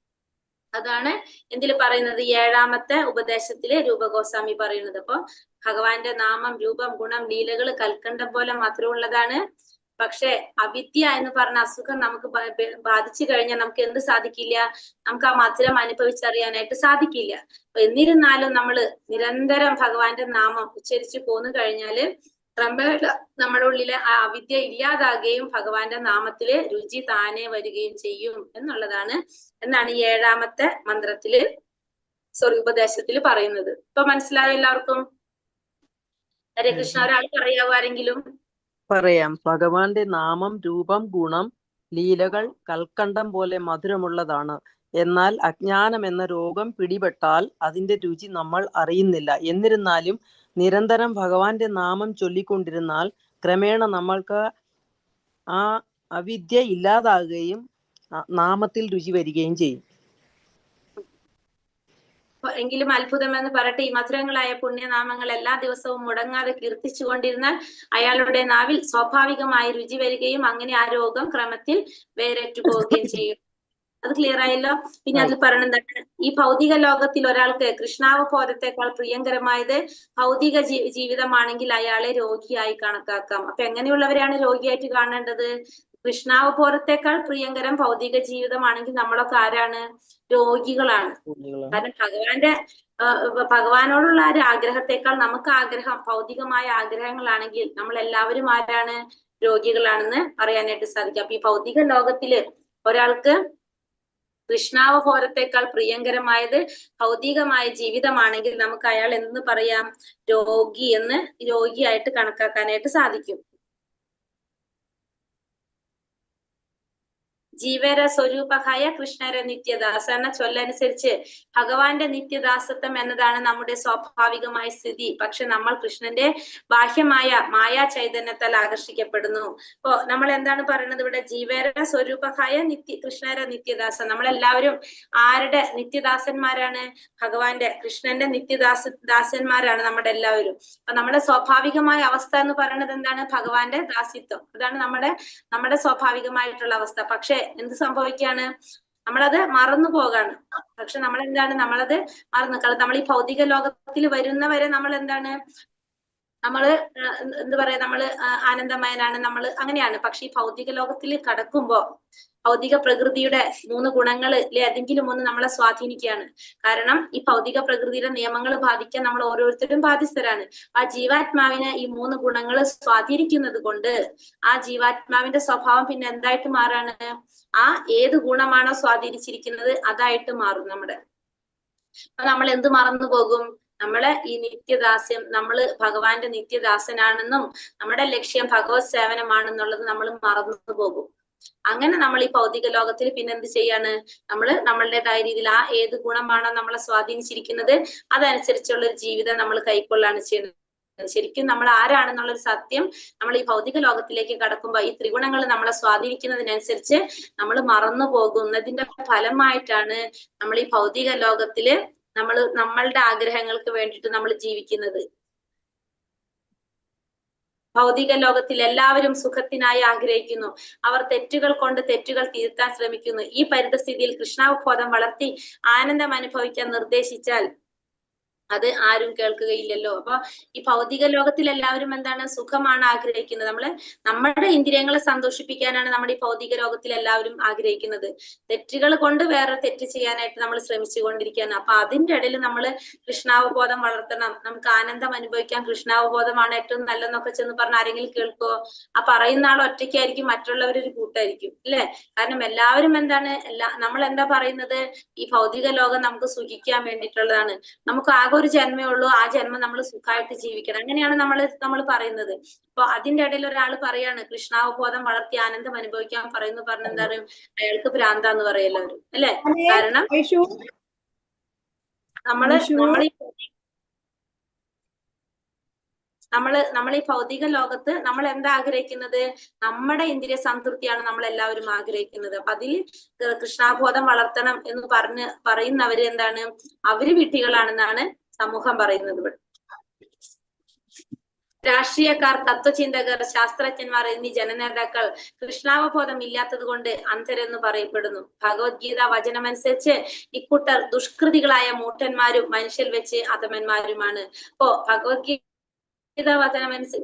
അതാണ് എന്തില് പറയുന്നത്? 7ാമത്തെ ഉപദേശത്തില് രൂപഗോസ്വാമി പറയുന്നത്. അപ്പൊ ഭഗവാന്റെ നാമം, രൂപം, ഗുണം, ലീലകൾ കൽക്കണ്ടം പോലെ മധുരമുള്ളതാണ്. പക്ഷെ അവിദ്യ എന്ന് പറഞ്ഞ അസുഖം നമുക്ക് ബാധിച്ചു കഴിഞ്ഞാൽ നമുക്ക് എന്ത് സാധിക്കില്ല? നമുക്ക് ആ മധുരം അനുഭവിച്ചറിയാനായിട്ട് സാധിക്കില്ല. അപ്പൊ എന്നിരുന്നാലും നമ്മള് നിരന്തരം ഭഗവാന്റെ നാമം ഉച്ചരിച്ചു പോന്നു കഴിഞ്ഞാല് ക്രമേണ നമ്മുടെ ഉള്ളിലെ ആ അവിദ്യ ഇല്ലാതാകുകയും ഭഗവാന്റെ നാമത്തില് രുചി താനെ വരികയും ചെയ്യും എന്നാണ് 7ാമത്തെ മന്ത്രത്തില് ഉപദേശത്തില് പറയുന്നത്. ഇപ്പൊ മനസ്സിലായോ എല്ലാവർക്കും? ഹരേ കൃഷ്ണ. ഒരാൾ പറയാവോ ആരെങ്കിലും? പറയാം. ഭഗവാന്റെ നാമം, രൂപം, ഗുണം, ലീലകൾ കൽക്കണ്ടം പോലെ മധുരമുള്ളതാണ്. എന്നാൽ അജ്ഞാനം എന്ന രോഗം പിടിപെട്ടാൽ അതിന്റെ രുചി നമ്മൾ അറിയുന്നില്ല. എന്നിരുന്നാലും നിരന്തരം ഭഗവാന്റെ നാമം ചൊല്ലിക്കൊണ്ടിരുന്നാൽ ക്രമേണ നമ്മൾക്ക് ആ അവിദ്യ ഇല്ലാതാകുകയും നാമത്തിൽ രുചി വരികയും ചെയ്യും. എങ്കിലും അത്ഭുതം എന്ന് പറയട്ടെ, ഈ മധുരങ്ങളായ പുണ്യനാമങ്ങൾ എല്ലാ ദിവസവും മുടങ്ങാതെ കീർത്തിച്ചു കൊണ്ടിരുന്നാൽ അയാളുടെ നാവിൽ സ്വാഭാവികമായി രുചി വരികയും അങ്ങനെ ആ രോഗം ക്രമത്തിൽ വേരറ്റു പോവുകയും ചെയ്യും. അത് ക്ലിയർ ആയല്ലോ? പിന്നെ അതിൽ പറയണെന്താണ്? ഈ ഭൗതിക ലോകത്തിൽ ഒരാൾക്ക് കൃഷ്ണാവബോധത്തെക്കാൾ പ്രിയങ്കരമായത് ഭൗതിക ജീവിതമാണെങ്കിൽ അയാളെ രോഗിയായി കണക്കാക്കാം. അപ്പൊ എങ്ങനെയുള്ളവരെയാണ് രോഗിയായിട്ട് കാണേണ്ടത്? കൃഷ്ണാവബോധത്തെക്കാൾ പ്രിയങ്കരം ഭൗതിക ജീവിതമാണെങ്കിൽ നമ്മളൊക്കെ ആരാണ്? രോഗികളാണ്. കാരണം ഭഗവാനോടുള്ള ഒരു ആഗ്രഹത്തെക്കാൾ നമുക്ക് ആഗ്രഹം ഭൗതികമായ ആഗ്രഹങ്ങളാണെങ്കിൽ നമ്മൾ എല്ലാവരും ആരാണ്? രോഗികളാണെന്ന് പറയാനായിട്ട് സാധിക്കും. അപ്പൊ ഈ ഭൗതിക ലോകത്തില് ഒരാൾക്ക് കൃഷ്ണാവബോധത്തെക്കാൾ പ്രിയങ്കരമായത് ഭൗതികമായ ജീവിതമാണെങ്കിൽ നമുക്ക് അയാൾ എന്ന് പറയാം? രോഗിയായിട്ട് കണക്കാക്കാനായിട്ട് സാധിക്കും. ജീവര സ്വരൂപഹായ കൃഷ്ണര നിത്യദാസ എന്ന ചൊല്ലനുസരിച്ച് ഭഗവാന്റെ നിത്യദാസത്വം എന്നതാണ് നമ്മുടെ സ്വാഭാവികമായ സ്ഥിതി. പക്ഷെ നമ്മൾ കൃഷ്ണന്റെ ബാഹ്യമായ മായാ ചൈതന്യത്താൽ ആകർഷിക്കപ്പെടുന്നു. അപ്പോ നമ്മൾ എന്താണ് പറയുന്നത് ഇവിടെ? ജീവര സ്വരൂപഹായ കൃഷ്ണര നിത്യദാസ. നമ്മളെല്ലാവരും ആരുടെ നിത്യദാസന്മാരാണ്? ഭഗവാന്റെ, കൃഷ്ണന്റെ ദാസന്മാരാണ് നമ്മുടെ എല്ലാവരും. അപ്പൊ നമ്മുടെ സ്വാഭാവികമായ അവസ്ഥ എന്ന് പറയുന്നത് എന്താണ്? ഭഗവാന്റെ ദാസിത്വം. അതാണ് നമ്മുടെ സ്വാഭാവികമായിട്ടുള്ള അവസ്ഥ. പക്ഷെ എന്ത് സംഭവിക്കാണ്? നമ്മളത് മറന്നു പോകാണ്. പക്ഷെ നമ്മളത് മറന്നു. നമ്മൾ ഈ ഭൗതിക ലോകത്തിൽ വരുന്നവരെ നമ്മൾ എന്താണ്? എന്ത് പറയാ? നമ്മള് ആനന്ദമയനാണ്, നമ്മൾ അങ്ങനെയാണ്. പക്ഷെ ഈ ഭൗതിക ലോകത്തിൽ കടക്കുമ്പോ ഭൗതിക പ്രകൃതിയുടെ 3 ഗുണങ്ങൾ ഏതെങ്കിലും ഒന്ന് നമ്മളെ സ്വാധീനിക്കുകയാണ്. കാരണം ഈ ഭൗതിക പ്രകൃതിയുടെ നിയമങ്ങൾ ബാധിക്കാൻ നമ്മൾ ഓരോരുത്തരും ബാധ്യസ്ഥരാണ്. ആ ജീവാത്മാവിനെ ഈ 3 ഗുണങ്ങൾ സ്വാധീനിക്കുന്നത് കൊണ്ട് ആ ജീവാത്മാവിന്റെ സ്വഭാവം പിന്നെ എന്തായിട്ട് മാറാണ്? ആ ഏത് ഗുണമാണോ സ്വാധീനിച്ചിരിക്കുന്നത് അതായിട്ട് മാറും നമ്മുടെ. അപ്പൊ നമ്മൾ എന്ത് മറന്നു പോകും? നമ്മളെ ഈ നിത്യദാസ്യം, നമ്മള് ഭഗവാന്റെ നിത്യദാസനാണെന്നും നമ്മുടെ ലക്ഷ്യം ഭഗവത് സേവനമാണെന്നുള്ളത് നമ്മൾ മറന്നു പോകും. അങ്ങനെ നമ്മൾ ഈ ഭൗതിക ലോകത്തിൽ പിന്നെ എന്ത് ചെയ്യാണ്? നമ്മളുടേതായ രീതിയിൽ ആ ഏത് ഗുണമാണോ നമ്മളെ സ്വാധീനിച്ചിരിക്കുന്നത് അതനുസരിച്ചുള്ള ഒരു ജീവിതം നമ്മൾ കൈക്കൊള്ളാണ് ചെയ്യുന്നത്. ശരിക്കും നമ്മൾ ആരാണെന്നുള്ളൊരു സത്യം നമ്മൾ ഈ ഭൗതിക ലോകത്തിലേക്ക് കടക്കുമ്പോൾ ഈ ത്രിഗുണങ്ങൾ നമ്മളെ സ്വാധീനിക്കുന്നതിനനുസരിച്ച് നമ്മൾ മറന്നു പോകുന്നതിന്റെ ഫലമായിട്ടാണ് നമ്മൾ ഈ ഭൗതിക ലോകത്തില് നമ്മളുടെ ആഗ്രഹങ്ങൾക്ക് വേണ്ടിയിട്ട് നമ്മൾ ജീവിക്കുന്നത്. ഭൗതിക ലോകത്തിൽ എല്ലാവരും സുഖത്തിനായി ആഗ്രഹിക്കുന്നു. അവർ തെറ്റുകൾ കൊണ്ട് തെറ്റുകൾ തിരുത്താൻ ശ്രമിക്കുന്നു. ഈ പരിതസ്ഥിതിയിൽ കൃഷ്ണാവബോധം വളർത്തി ആനന്ദം അനുഭവിക്കാൻ നിർദ്ദേശിച്ചാൽ അത് ആരും കേൾക്കുകയില്ലല്ലോ. അപ്പൊ ഈ ഭൗതിക ലോകത്തിൽ എല്ലാവരും എന്താണ്? സുഖമാണ് ആഗ്രഹിക്കുന്നത്. നമ്മുടെ ഇന്ദ്രിയങ്ങളെ സന്തോഷിപ്പിക്കാനാണ് നമ്മുടെ ഈ ഭൗതിക ലോകത്തിൽ എല്ലാവരും ആഗ്രഹിക്കുന്നത്. തെറ്റുകൾ കൊണ്ട് വേറെ തെറ്റ് ചെയ്യാനായിട്ട് നമ്മൾ ശ്രമിച്ചുകൊണ്ടിരിക്കുകയാണ്. അപ്പൊ അതിന്റെ ഇടയിൽ നമ്മൾ കൃഷ്ണാവബോധം വളർത്തണം, നമുക്ക് ആനന്ദം അനുഭവിക്കാൻ കൃഷ്ണാവബോധമാണ് ഏറ്റവും നല്ലതെന്നൊക്കെ ചെന്ന് പറഞ്ഞ ആരെങ്കിലും കേൾക്കുവോ? ആ പറയുന്ന ആൾ ഒറ്റയ്ക്കായിരിക്കും, മറ്റുള്ളവരൊരു കൂട്ടായിരിക്കും, അല്ലെ? കാരണം എല്ലാവരും എന്താണ്, നമ്മൾ എന്താ പറയുന്നത്? ഈ ഭൗതിക ലോകം നമുക്ക് സുഖിക്കാൻ വേണ്ടിയിട്ടുള്ളതാണ്. നമുക്ക് ആകെ ഒരു ജന്മേ ഉള്ളൂ, ആ ജന്മം നമ്മൾ സുഖമായിട്ട് ജീവിക്കണം, അങ്ങനെയാണ് നമ്മൾ പറയുന്നത്. അപ്പൊ അതിന്റെ ഇടയിൽ ഒരാൾ പറയാണ് കൃഷ്ണാവബോധം വളർത്തി ആനന്ദം അനുഭവിക്കാൻ പറയുന്നു പറഞ്ഞ എന്താ പറയും? അയാൾക്ക് ഭ്രാന്താന്ന് പറയെല്ലാവരും, അല്ലെ? കാരണം നമ്മൾ ഈ ഭൗതിക ലോകത്ത് നമ്മൾ എന്താ ആഗ്രഹിക്കുന്നത്? നമ്മുടെ ഇന്ദ്രിയ സംതൃപ്തിയാണ് നമ്മൾ എല്ലാവരും ആഗ്രഹിക്കുന്നത്. അപ്പൊ അതിൽ കൃഷ്ണാബോധം വളർത്തണം എന്ന് പറയുന്നവര് എന്താണ്? അവര് വിഡ്ഢികളാണെന്നാണ് സമൂഹം പറയുന്നത്. ഇവിടെ രാഷ്ട്രീയക്കാർ, തത്വചിന്തകർ, ശാസ്ത്രജ്ഞന്മാർ എന്നീ ജനനേതാക്കൾ കൃഷ്ണാവബോധം ഇല്ലാത്തത് കൊണ്ട് അന്ധരെന്ന് പറയപ്പെടുന്നു. ഭഗവത്ഗീത വചനമനുസരിച്ച് ഇക്കൂട്ടർ ദുഷ്കൃതികളായ മൂഢന്മാരും മനുഷ്യൽ വെച്ച് അധമന്മാരുമാണ്. അപ്പോ ഭഗവത്ഗീത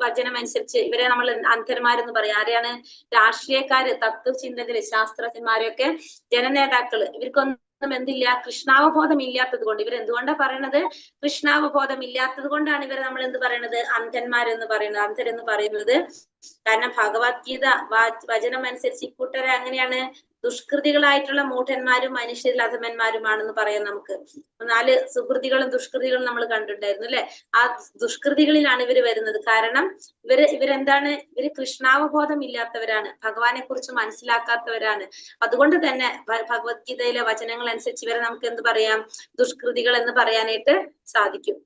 വചനമനുസരിച്ച് ഇവരെ നമ്മൾ അന്ധന്മാരെന്ന് പറയാം. ആരെയാണ്? രാഷ്ട്രീയക്കാര്, തത്വചിന്തകര്, ശാസ്ത്രജ്ഞന്മാരൊക്കെ ജനനേതാക്കള്. ഇവർക്കൊന്നും എന്തില്ല? കൃഷ്ണാവബോധം ഇല്ലാത്തത് കൊണ്ട്. ഇവരെന്തുകൊണ്ടാ പറയണത്? കൃഷ്ണാവബോധം ഇല്ലാത്തത് കൊണ്ടാണ് ഇവരെ നമ്മൾ എന്ത് പറയണത്? അന്ധന്മാരെന്ന് പറയുന്നത്, അന്ധരെന്ന് പറയുന്നത്. കാരണം ഭഗവത്ഗീത വചനം അനുസരിച്ച് ഇക്കൂട്ടരെ അങ്ങനെയാണ് ദുഷ്കൃതികളായിട്ടുള്ള മൂഢന്മാരും മനുഷ്യരിൽ അധമന്മാരുമാണെന്ന് പറയാം. നമുക്ക് 4 സുകൃതികളും ദുഷ്കൃതികളും നമ്മൾ കണ്ടിട്ടുണ്ടായിരുന്നു, അല്ലെ? ആ ദുഷ്കൃതികളിലാണ് ഇവര് വരുന്നത്. കാരണം ഇവരെന്താണ്? ഇവര് കൃഷ്ണാവബോധം ഇല്ലാത്തവരാണ്, ഭഗവാനെ കുറിച്ച് മനസ്സിലാക്കാത്തവരാണ്. അതുകൊണ്ട് തന്നെ ഭഗവത്ഗീതയിലെ വചനങ്ങൾ അനുസരിച്ച് ഇവരെ നമുക്ക് എന്ത് പറയാം? ദുഷ്കൃതികൾ എന്ന് പറയാനായിട്ട് സാധിക്കും.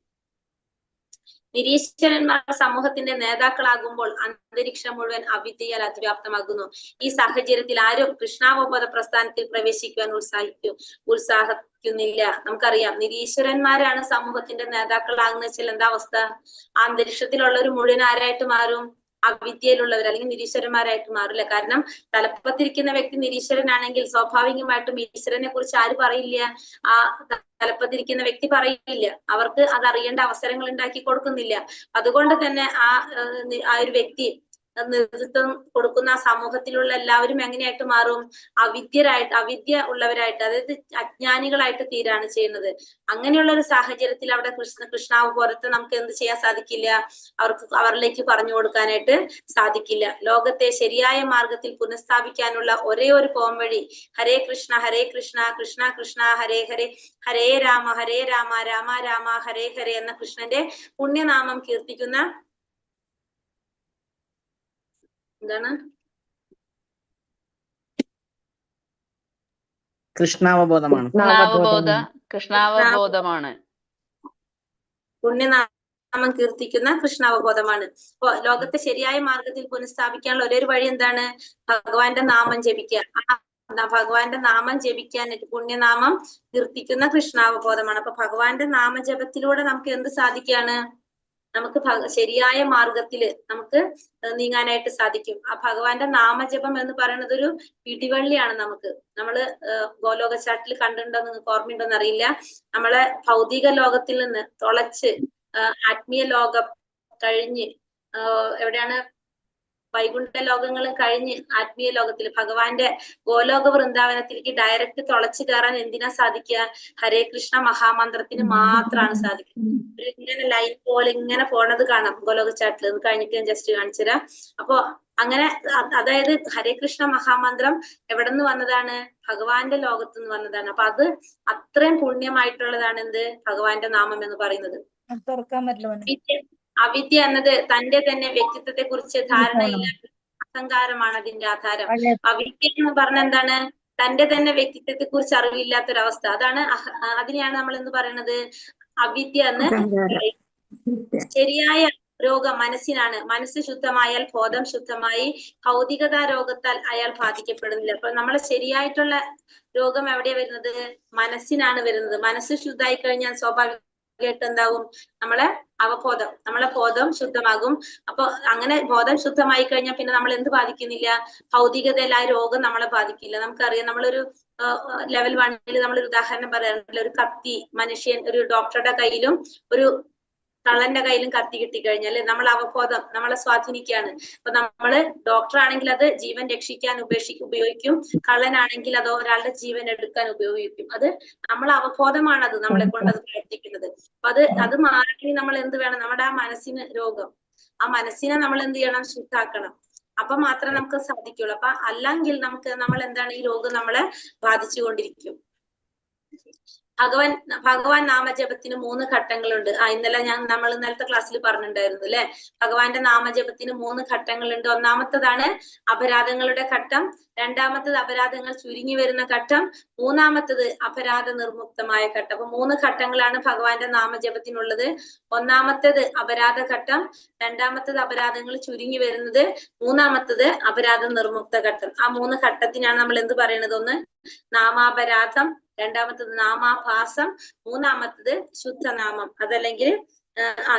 നിരീശ്വരന്മാർ സമൂഹത്തിന്റെ നേതാക്കളാകുമ്പോൾ അന്തരീക്ഷം മുഴുവൻ അവിദ്യയാൽ അതിവ്യാപ്തമാകുന്നു. ഈ സാഹചര്യത്തിൽ ആരും കൃഷ്ണാവബോധ പ്രസ്ഥാനത്തിൽ പ്രവേശിക്കുവാൻ ഉത്സാഹിക്കുന്നില്ല. നമുക്കറിയാം, നിരീശ്വരന്മാരാണ് സമൂഹത്തിന്റെ നേതാക്കളാകുന്ന വെച്ചാൽ എന്താ അവസ്ഥ? ആ അന്തരീക്ഷത്തിലുള്ളവർ മുഴുവൻ ആരായിട്ട് മാറും? അവിദ്യയിലുള്ളവർ അല്ലെങ്കിൽ നിരീശ്വരന്മാരായിട്ട് മാറില്ല. കാരണം തലപ്പത്തിരിക്കുന്ന വ്യക്തി നിരീശ്വരനാണെങ്കിൽ സ്വാഭാവികമായിട്ടും ഈശ്വരനെ കുറിച്ച് ആര് പറയില്ല? ആ തലപ്പത്തിരിക്കുന്ന വ്യക്തി പറയില്ല. അവർക്ക് അത് അറിയേണ്ട അവസരങ്ങൾ ഉണ്ടാക്കി കൊടുക്കുന്നില്ല. അതുകൊണ്ട് തന്നെ ആ ഒരു വ്യക്തി നേതൃത്വം കൊടുക്കുന്ന ആ സമൂഹത്തിലുള്ള എല്ലാവരും എങ്ങനെയായിട്ട് മാറും? അവിദ്യ ഉള്ളവരായിട്ട്, അതായത് അജ്ഞാനികളായിട്ട് തീരാണ് ചെയ്യുന്നത്. അങ്ങനെയുള്ള ഒരു സാഹചര്യത്തിൽ അവിടെ കൃഷ്ണാവബോധത്തെ നമുക്ക് എന്ത് ചെയ്യാൻ സാധിക്കില്ല? അവരിലേക്ക് പറഞ്ഞു കൊടുക്കാനായിട്ട് സാധിക്കില്ല. ലോകത്തെ ശരിയായ മാർഗത്തിൽ പുനഃസ്ഥാപിക്കാനുള്ള ഒരേ ഒരു പോംവഴി ഹരേ കൃഷ്ണ കൃഷ്ണ കൃഷ്ണ ഹരേ ഹരേ, ഹരേ രാമ രാമ രാമ ഹരേ ഹരേ എന്ന കൃഷ്ണന്റെ പുണ്യനാമം കീർത്തിക്കുന്ന എന്താണ്? കൃഷ്ണാവബോധമാണ്. കൃഷ്ണാവബോധമാണ്. പുണ്യനാമം കീർത്തിക്കുന്ന കൃഷ്ണാവബോധമാണ്. അപ്പൊ ലോകത്തെ ശരിയായ മാർഗത്തിൽ പുനഃസ്ഥാപിക്കാനുള്ള ഒരേ ഒരു വഴി എന്താണ്? ഭഗവാന്റെ നാമം ജപിക്കുക. ഭഗവാന്റെ നാമം ജപിക്കാനായിട്ട് പുണ്യനാമം കീർത്തിക്കുന്ന കൃഷ്ണാവബോധമാണ്. അപ്പൊ ഭഗവാന്റെ നാമജപത്തിലൂടെ നമുക്ക് എന്ത് സാധിക്കാണ്? നമുക്ക് ശരിയായ മാർഗത്തില് നമുക്ക് നീങ്ങാനായിട്ട് സാധിക്കും. ആ ഭഗവാന്റെ നാമജപം എന്ന് പറയുന്നത് ഒരു പിടിവള്ളിയാണ്. നമ്മള് ഗോലോക ചാട്ടിൽ കണ്ടിട്ടുണ്ടോ, നിങ്ങൾക്ക് ഓർമ്മയുണ്ടോന്ന് അറിയില്ല. നമ്മളെ ഭൗതിക ലോകത്തിൽ നിന്ന് തുളച്ച് ആത്മീയ ലോകം കഴിഞ്ഞ് എവിടെയാണ്? വൈകുണ്ഠ ലോകങ്ങളും കഴിഞ്ഞ് ആത്മീയ ലോകത്തിൽ ഭഗവാന്റെ ഗോലോക വൃന്ദാവനത്തിലേക്ക് ഡയറക്റ്റ് തുളച്ചു കയറാൻ എന്തിനാ സാധിക്കുക? ഹരേ കൃഷ്ണ മഹാമന്ത്രത്തിന് മാത്രമാണ് സാധിക്കുക. ഇങ്ങനെ ലൈൻ പോലെ ഇങ്ങനെ പോണത് കാണാം ഗോലോക ചാട്ടിൽ. എന്ന് കഴിഞ്ഞിട്ട് ഞാൻ ജസ്റ്റ് കാണിച്ചു തരാം. അപ്പൊ അങ്ങനെ, അതായത് ഹരേ കൃഷ്ണ മഹാമന്ത്രം എവിടെ നിന്ന് വന്നതാണ്? ഭഗവാന്റെ ലോകത്ത് നിന്ന് വന്നതാണ്. അപ്പൊ അത് അത്രയും പുണ്യമായിട്ടുള്ളതാണ് എന്ത്? ഭഗവാന്റെ നാമം എന്ന് പറയുന്നത്. അവിദ്യ എന്നത് തന്റെ തന്നെ വ്യക്തിത്വത്തെ കുറിച്ച് ധാരണയില്ലാത്ത അഹങ്കാരമാണ് അതിന്റെ ആധാരം. അവിദ്യ എന്ന് പറഞ്ഞ എന്താണ്? തന്റെ തന്നെ വ്യക്തിത്വത്തെ കുറിച്ച് അറിവില്ലാത്തൊരവസ്ഥ. അതിനെയാണ് നമ്മൾ എന്ത് പറയുന്നത്? അവിദ്യ എന്ന്. ശരിയായ രോഗം മനസ്സിനാണ്. മനസ്സ് ശുദ്ധമായാൽ ബോധം ശുദ്ധമായി. ഭൗതികതാ രോഗത്താൽ അയാൾ ബാധിക്കപ്പെടുന്നില്ല. അപ്പൊ നമ്മളെ ശരിയായിട്ടുള്ള രോഗം എവിടെയാ വരുന്നത്? മനസ്സിനാണ് വരുന്നത്. മനസ്സ് ശുദ്ധമായി കഴിഞ്ഞാൽ സ്വാഭാവിക പുറകെട്ട് എന്താവും? നമ്മളെ അവബോധം, നമ്മളെ ബോധം ശുദ്ധമാകും. അപ്പൊ അങ്ങനെ ബോധം ശുദ്ധമായി കഴിഞ്ഞാൽ പിന്നെ നമ്മൾ എന്ത് ബാധിക്കുന്നില്ല? ഭൗതികതയിൽ ആ രോഗം നമ്മളെ ബാധിക്കില്ല. നമുക്കറിയാം, നമ്മളൊരു ലെവൽ 1 നമ്മളൊരു ഉദാഹരണം പറയാറുണ്ടല്ലോ, ഒരു കത്തി മനുഷ്യൻ ഒരു ഡോക്ടറുടെ കയ്യിലും ഒരു കള്ളന്റെ കയ്യിലും കത്തി കിട്ടിക്കഴിഞ്ഞാൽ നമ്മൾ അവബോധം നമ്മളെ സ്വാധീനിക്കുകയാണ്. അപ്പൊ നമ്മള് ഡോക്ടർ ആണെങ്കിൽ അത് ജീവൻ രക്ഷിക്കാൻ ഉപയോഗിക്കും, കള്ളനാണെങ്കിൽ അത് ഒരാളുടെ ജീവൻ എടുക്കാൻ ഉപയോഗിക്കും. അത് നമ്മളെ അവബോധമാണ് അത് നമ്മളെ കൊണ്ട് അത് പ്രവർത്തിക്കുന്നത്. അപ്പൊ അത് മാറണമെങ്കിൽ നമ്മൾ എന്ത് വേണം? നമ്മുടെ ആ മനസ്സിന് രോഗം, ആ മനസ്സിനെ നമ്മൾ എന്ത് ചെയ്യണം? ശുദ്ധാക്കണം. അപ്പൊ മാത്രമേ നമുക്ക് സാധിക്കുള്ളൂ. അപ്പൊ അല്ലെങ്കിൽ നമ്മൾ എന്താണ്, ഈ രോഗം നമ്മളെ ബാധിച്ചുകൊണ്ടിരിക്കും. ഭഗവാൻ നാമജപത്തിന് 3 ഘട്ടങ്ങളുണ്ട്. നമ്മൾ ഇന്നലത്തെ ക്ലാസ്സിൽ പറഞ്ഞിട്ടുണ്ടായിരുന്നു അല്ലെ? ഭഗവാന്റെ നാമജപത്തിന് 3 ഘട്ടങ്ങളുണ്ട്. ഒന്നാമത്തതാണ് അപരാധങ്ങളുടെ ഘട്ടം, രണ്ടാമത്തത് അപരാധങ്ങൾ ചുരുങ്ങി വരുന്ന ഘട്ടം, മൂന്നാമത്തത് അപരാധ നിർമുക്തമായ ഘട്ടം. അപ്പൊ 3 ഘട്ടങ്ങളാണ് ഭഗവാന്റെ നാമജപത്തിനുള്ളത്. ഒന്നാമത്തേത് അപരാധ ഘട്ടം, രണ്ടാമത്തത് അപരാധങ്ങൾ ചുരുങ്ങി വരുന്നത്, മൂന്നാമത്തത് അപരാധ നിർമുക്ത ഘട്ടം. ആ 3 ഘട്ടത്തിനാണ് നമ്മൾ എന്ത് പറയുന്നത്? ഒന്ന് നാമാപരാധം, രണ്ടാമത്തത് നാമാഭാസം, മൂന്നാമത്തത് ശുദ്ധനാമം, അതല്ലെങ്കിൽ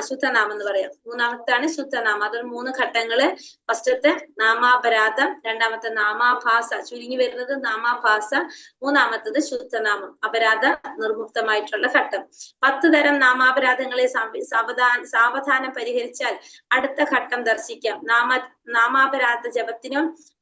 ശുദ്ധനാമം എന്ന് പറയാം. മൂന്നാമത്താണ് ശുദ്ധനാമം. അതൊരു 3 ഘട്ടങ്ങള്. ഫസ്റ്റത്തെ നാമാപരാധം, രണ്ടാമത്തെ നാമാഭാസ ചുരുങ്ങി വരുന്നത് നാമാഭാസ, മൂന്നാമത്തത് ശുദ്ധനാമം അപരാധ നിർമുക്തമായിട്ടുള്ള ഘട്ടം. 10 തരം നാമാപരാധങ്ങളെ സാവധാനം പരിഹരിച്ചാൽ അടുത്ത ഘട്ടം ദർശിക്കാം. നാമാപരാധ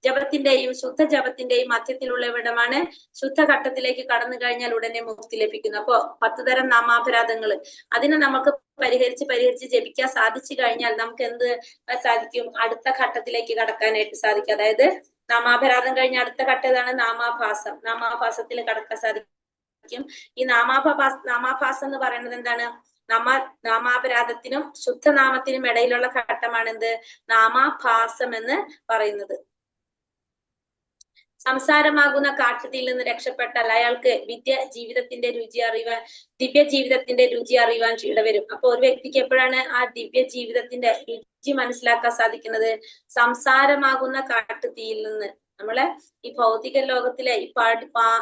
ജപത്തിന്റെയും ശുദ്ധജപത്തിന്റെയും മധ്യത്തിലുള്ള ഇവിടമാണ്. ശുദ്ധഘട്ടത്തിലേക്ക് കടന്നു കഴിഞ്ഞാൽ ഉടനെ മുക്തി ലഭിക്കുന്നു. അപ്പോ 10 തരം നാമാപരാധങ്ങൾ, അതിനെ നമുക്ക് പരിഹരിച്ച് ജപിക്കാൻ സാധിച്ചു കഴിഞ്ഞാൽ നമുക്ക് എന്ത് സാധിക്കും? അടുത്ത ഘട്ടത്തിലേക്ക് കടക്കാനായിട്ട് സാധിക്കും. അതായത് നാമാപരാധം കഴിഞ്ഞ അടുത്ത ഘട്ടം ഏതാണ്? നാമാഭാസം. നാമാഭാസത്തിൽ കടക്കാൻ സാധിക്കും. ഈ നാമാഭാസം എന്ന് പറയുന്നത് എന്താണ്? നാമാപരാധത്തിനും ശുദ്ധനാമത്തിനും ഇടയിലുള്ള ഘട്ടമാണ് എന്ത്? നാമാഭാസം എന്ന് പറയുന്നത്. സംസാരമാകുന്ന കാട്ടുതീയിൽ നിന്ന് രക്ഷപ്പെട്ടാൽ അയാൾക്ക് ദിവ്യ ജീവിതത്തിന്റെ രുചി അറിയുവാൻ ഇടവരും. അപ്പൊ ഒരു വ്യക്തിക്ക് എപ്പോഴാണ് ആ ദിവ്യ ജീവിതത്തിന്റെ രുചി മനസ്സിലാക്കാൻ സാധിക്കുന്നത്? സംസാരമാകുന്ന കാട്ടുതീയിൽ നിന്ന്. നമ്മളെ ഈ ഭൗതിക ലോകത്തിലെ ഈ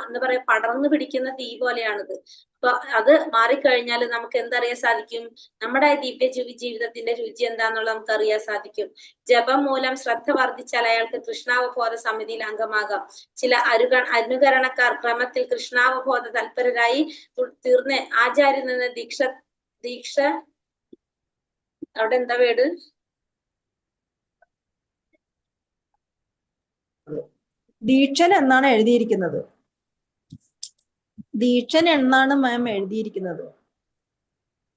എന്താ പറയാ, പടർന്നു പിടിക്കുന്ന തീ പോലെയാണിത്. അപ്പൊ അത് മാറിക്കഴിഞ്ഞാൽ നമുക്ക് എന്തറിയാൻ സാധിക്കും? നമ്മുടെ ദിവ്യ ജീവിതത്തിന്റെ രുചി എന്താന്നുള്ളത് നമുക്ക് അറിയാൻ സാധിക്കും. ജപം മൂലം ശ്രദ്ധ വർദ്ധിച്ചാൽ അയാൾക്ക് കൃഷ്ണാവബോധ സമിതിയിൽ അംഗമാകാം. ചില അനുകരണക്കാർ ക്രമത്തിൽ കൃഷ്ണാവബോധ തൽപരരായി തീർന്ന് ആചാര്യൻ നിന്ന് ദീക്ഷ അവിടെ എന്താ വേട്? ദീക്ഷൻ എന്നാണ് എഴുതിയിരിക്കുന്നത്. ദീക്ഷൻ എന്നാണ് മാം എഴുതിയിരിക്കുന്നത്.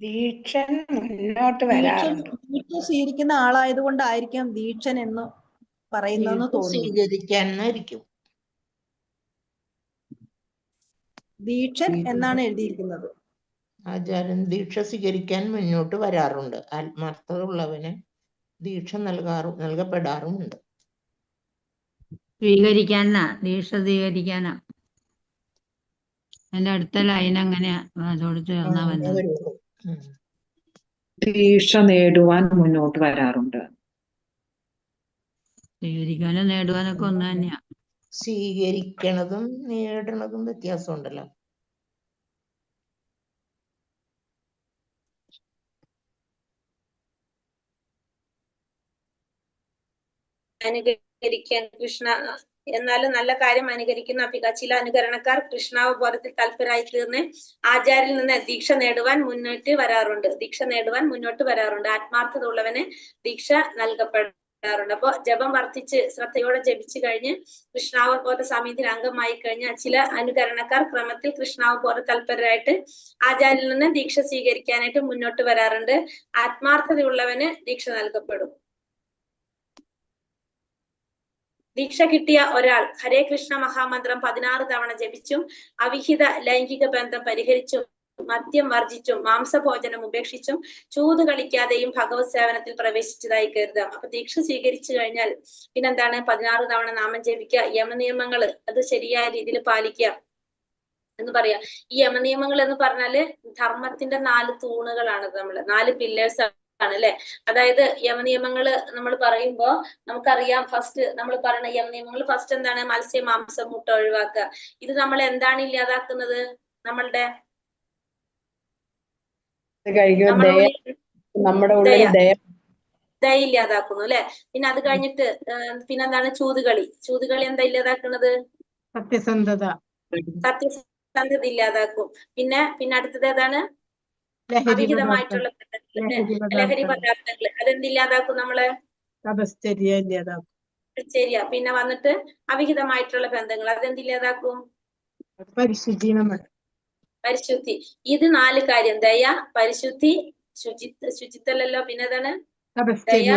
ദീക്ഷൻ മുന്നോട്ട് വരാറുണ്ട്. ദീക്ഷ സ്വീകരിക്കുന്ന ആളായത് കൊണ്ടായിരിക്കാം ദീക്ഷൻ എന്ന് പറയുന്നതെന്ന് തോന്നുന്നു. സ്വീകരിക്കാനായിരിക്കും. ദീക്ഷൻ എന്നാണ് എഴുതിയിരിക്കുന്നത്. ആചാര്യൻ ദീക്ഷ സ്വീകരിക്കാൻ മുന്നോട്ട് വരാറുണ്ട്. ആത്മാർത്ഥത ഉള്ളവന് ദീക്ഷ നൽകപ്പെടാറുമുണ്ട്. സ്വീകരിക്കാനാ, ദീക്ഷ സ്വീകരിക്കാനാ. എന്റെ അടുത്ത ലൈൻ അങ്ങനെയാ, അതോട് ചേർന്നാ വന്നത്. ദീക്ഷ നേടുവാൻ മുന്നോട്ട് വരാറുണ്ട്. സ്വീകരിക്കാനും നേടുവാനൊക്കെ ഒന്ന് തന്നെയാ. സ്വീകരിക്കണതും നേടണതും വ്യത്യാസമുണ്ടല്ലോ. അനുകരിക്കാൻ കൃഷ്ണ എന്നാലും നല്ല കാര്യം അനുകരിക്കുന്ന ചില അനുകരണക്കാർ കൃഷ്ണാവബോധത്തിൽ തൽപരായി തീർന്ന് ആചാര്യൽ നിന്ന് ദീക്ഷ നേടുവാൻ മുന്നോട്ട് വരാറുണ്ട്. ആത്മാർത്ഥത ഉള്ളവന് ദീക്ഷ നൽകപ്പെടാറുണ്ട്. അപ്പൊ ജപം വർദ്ധിച്ച് ശ്രദ്ധയോടെ ജപിച്ചു കഴിഞ്ഞ് കൃഷ്ണാവബോധ സമിതിയിൽ അംഗമായി കഴിഞ്ഞാൽ ചില അനുകരണക്കാർ ക്രമത്തിൽ കൃഷ്ണാവബോധ തൽപരരായിട്ട് ആചാര്യൽ നിന്ന് ദീക്ഷ സ്വീകരിക്കാനായിട്ട് മുന്നോട്ട് വരാറുണ്ട്. ആത്മാർത്ഥതയുള്ളവന് ദീക്ഷ നൽകപ്പെടും. ദീക്ഷ കിട്ടിയ ഒരാൾ ഹരേ കൃഷ്ണ മഹാമന്ത്രം 16 തവണ ജപിച്ചും അവിഹിത ലൈംഗിക ബന്ധം പരിഹരിച്ചും മദ്യം വർജിച്ചും മാംസഭോജനം ഉപേക്ഷിച്ചും ചൂത് കളിക്കാതെയും ഭഗവത് സേവനത്തിൽ പ്രവേശിച്ചതായി കരുതാം. അപ്പൊ ദീക്ഷ സ്വീകരിച്ചു കഴിഞ്ഞാൽ പിന്നെന്താണ്? 16 തവണ നാമം ജപിക്കുക, യമനിയമങ്ങൾ അത് ശരിയായ രീതിയിൽ പാലിക്കുക എന്ന് പറയാം. ഈ യമനിയമങ്ങൾ എന്ന് പറഞ്ഞാല് ധർമ്മത്തിന്റെ 4 തൂണുകളാണ്. 4 പില്ലേഴ്സ് ആണ് അല്ലെ? അതായത് യമനിയമങ്ങള് നമ്മൾ പറയുമ്പോ നമുക്കറിയാം, ഫസ്റ്റ് നമ്മൾ പറയുന്ന യമനിയമങ്ങൾ ഫസ്റ്റ് എന്താണ്? മത്സ്യം, മാംസം, മുട്ട ഒഴിവാക്കുക. ഇത് നമ്മൾ എന്താണ് ഇല്ലാതാക്കുന്നത്? നമ്മളുടെ നമ്മുടെ ഉള്ളിൽ നമ്മുടെ ദയ ഉള്ളിൽ ദയ ദയ ഇല്ലാതാക്കുന്നു അല്ലെ. പിന്നെ അത് കഴിഞ്ഞിട്ട് പിന്നെന്താണ് ചൂതുകളി. ചൂതുകളി എന്താ ഇല്ലാതാക്കുന്നത്? സത്യസന്ധത സത്യസന്ധത ഇല്ലാതാക്കും. പിന്നെ അടുത്തത് ഏതാണ്? അവിഹിതമായിട്ടുള്ള ലഹരി പദാർത്ഥങ്ങൾ. അതെന്തില്ലാതാക്കും നമ്മള്? തപശ്ചര്യ ഇല്ലാതാക്കും. ശരിയാ. പിന്നെ വന്നിട്ട് അവിഹിതമായിട്ടുള്ള ബന്ധങ്ങൾ. അതെന്തില്ലാതാക്കും? പരിശുദ്ധി. ഇത് 4 കാര്യം: ദയ, പരിശുദ്ധി, ശുചിത്വമല്ലോ, പിന്നെ ഏതാണ്? ദയ,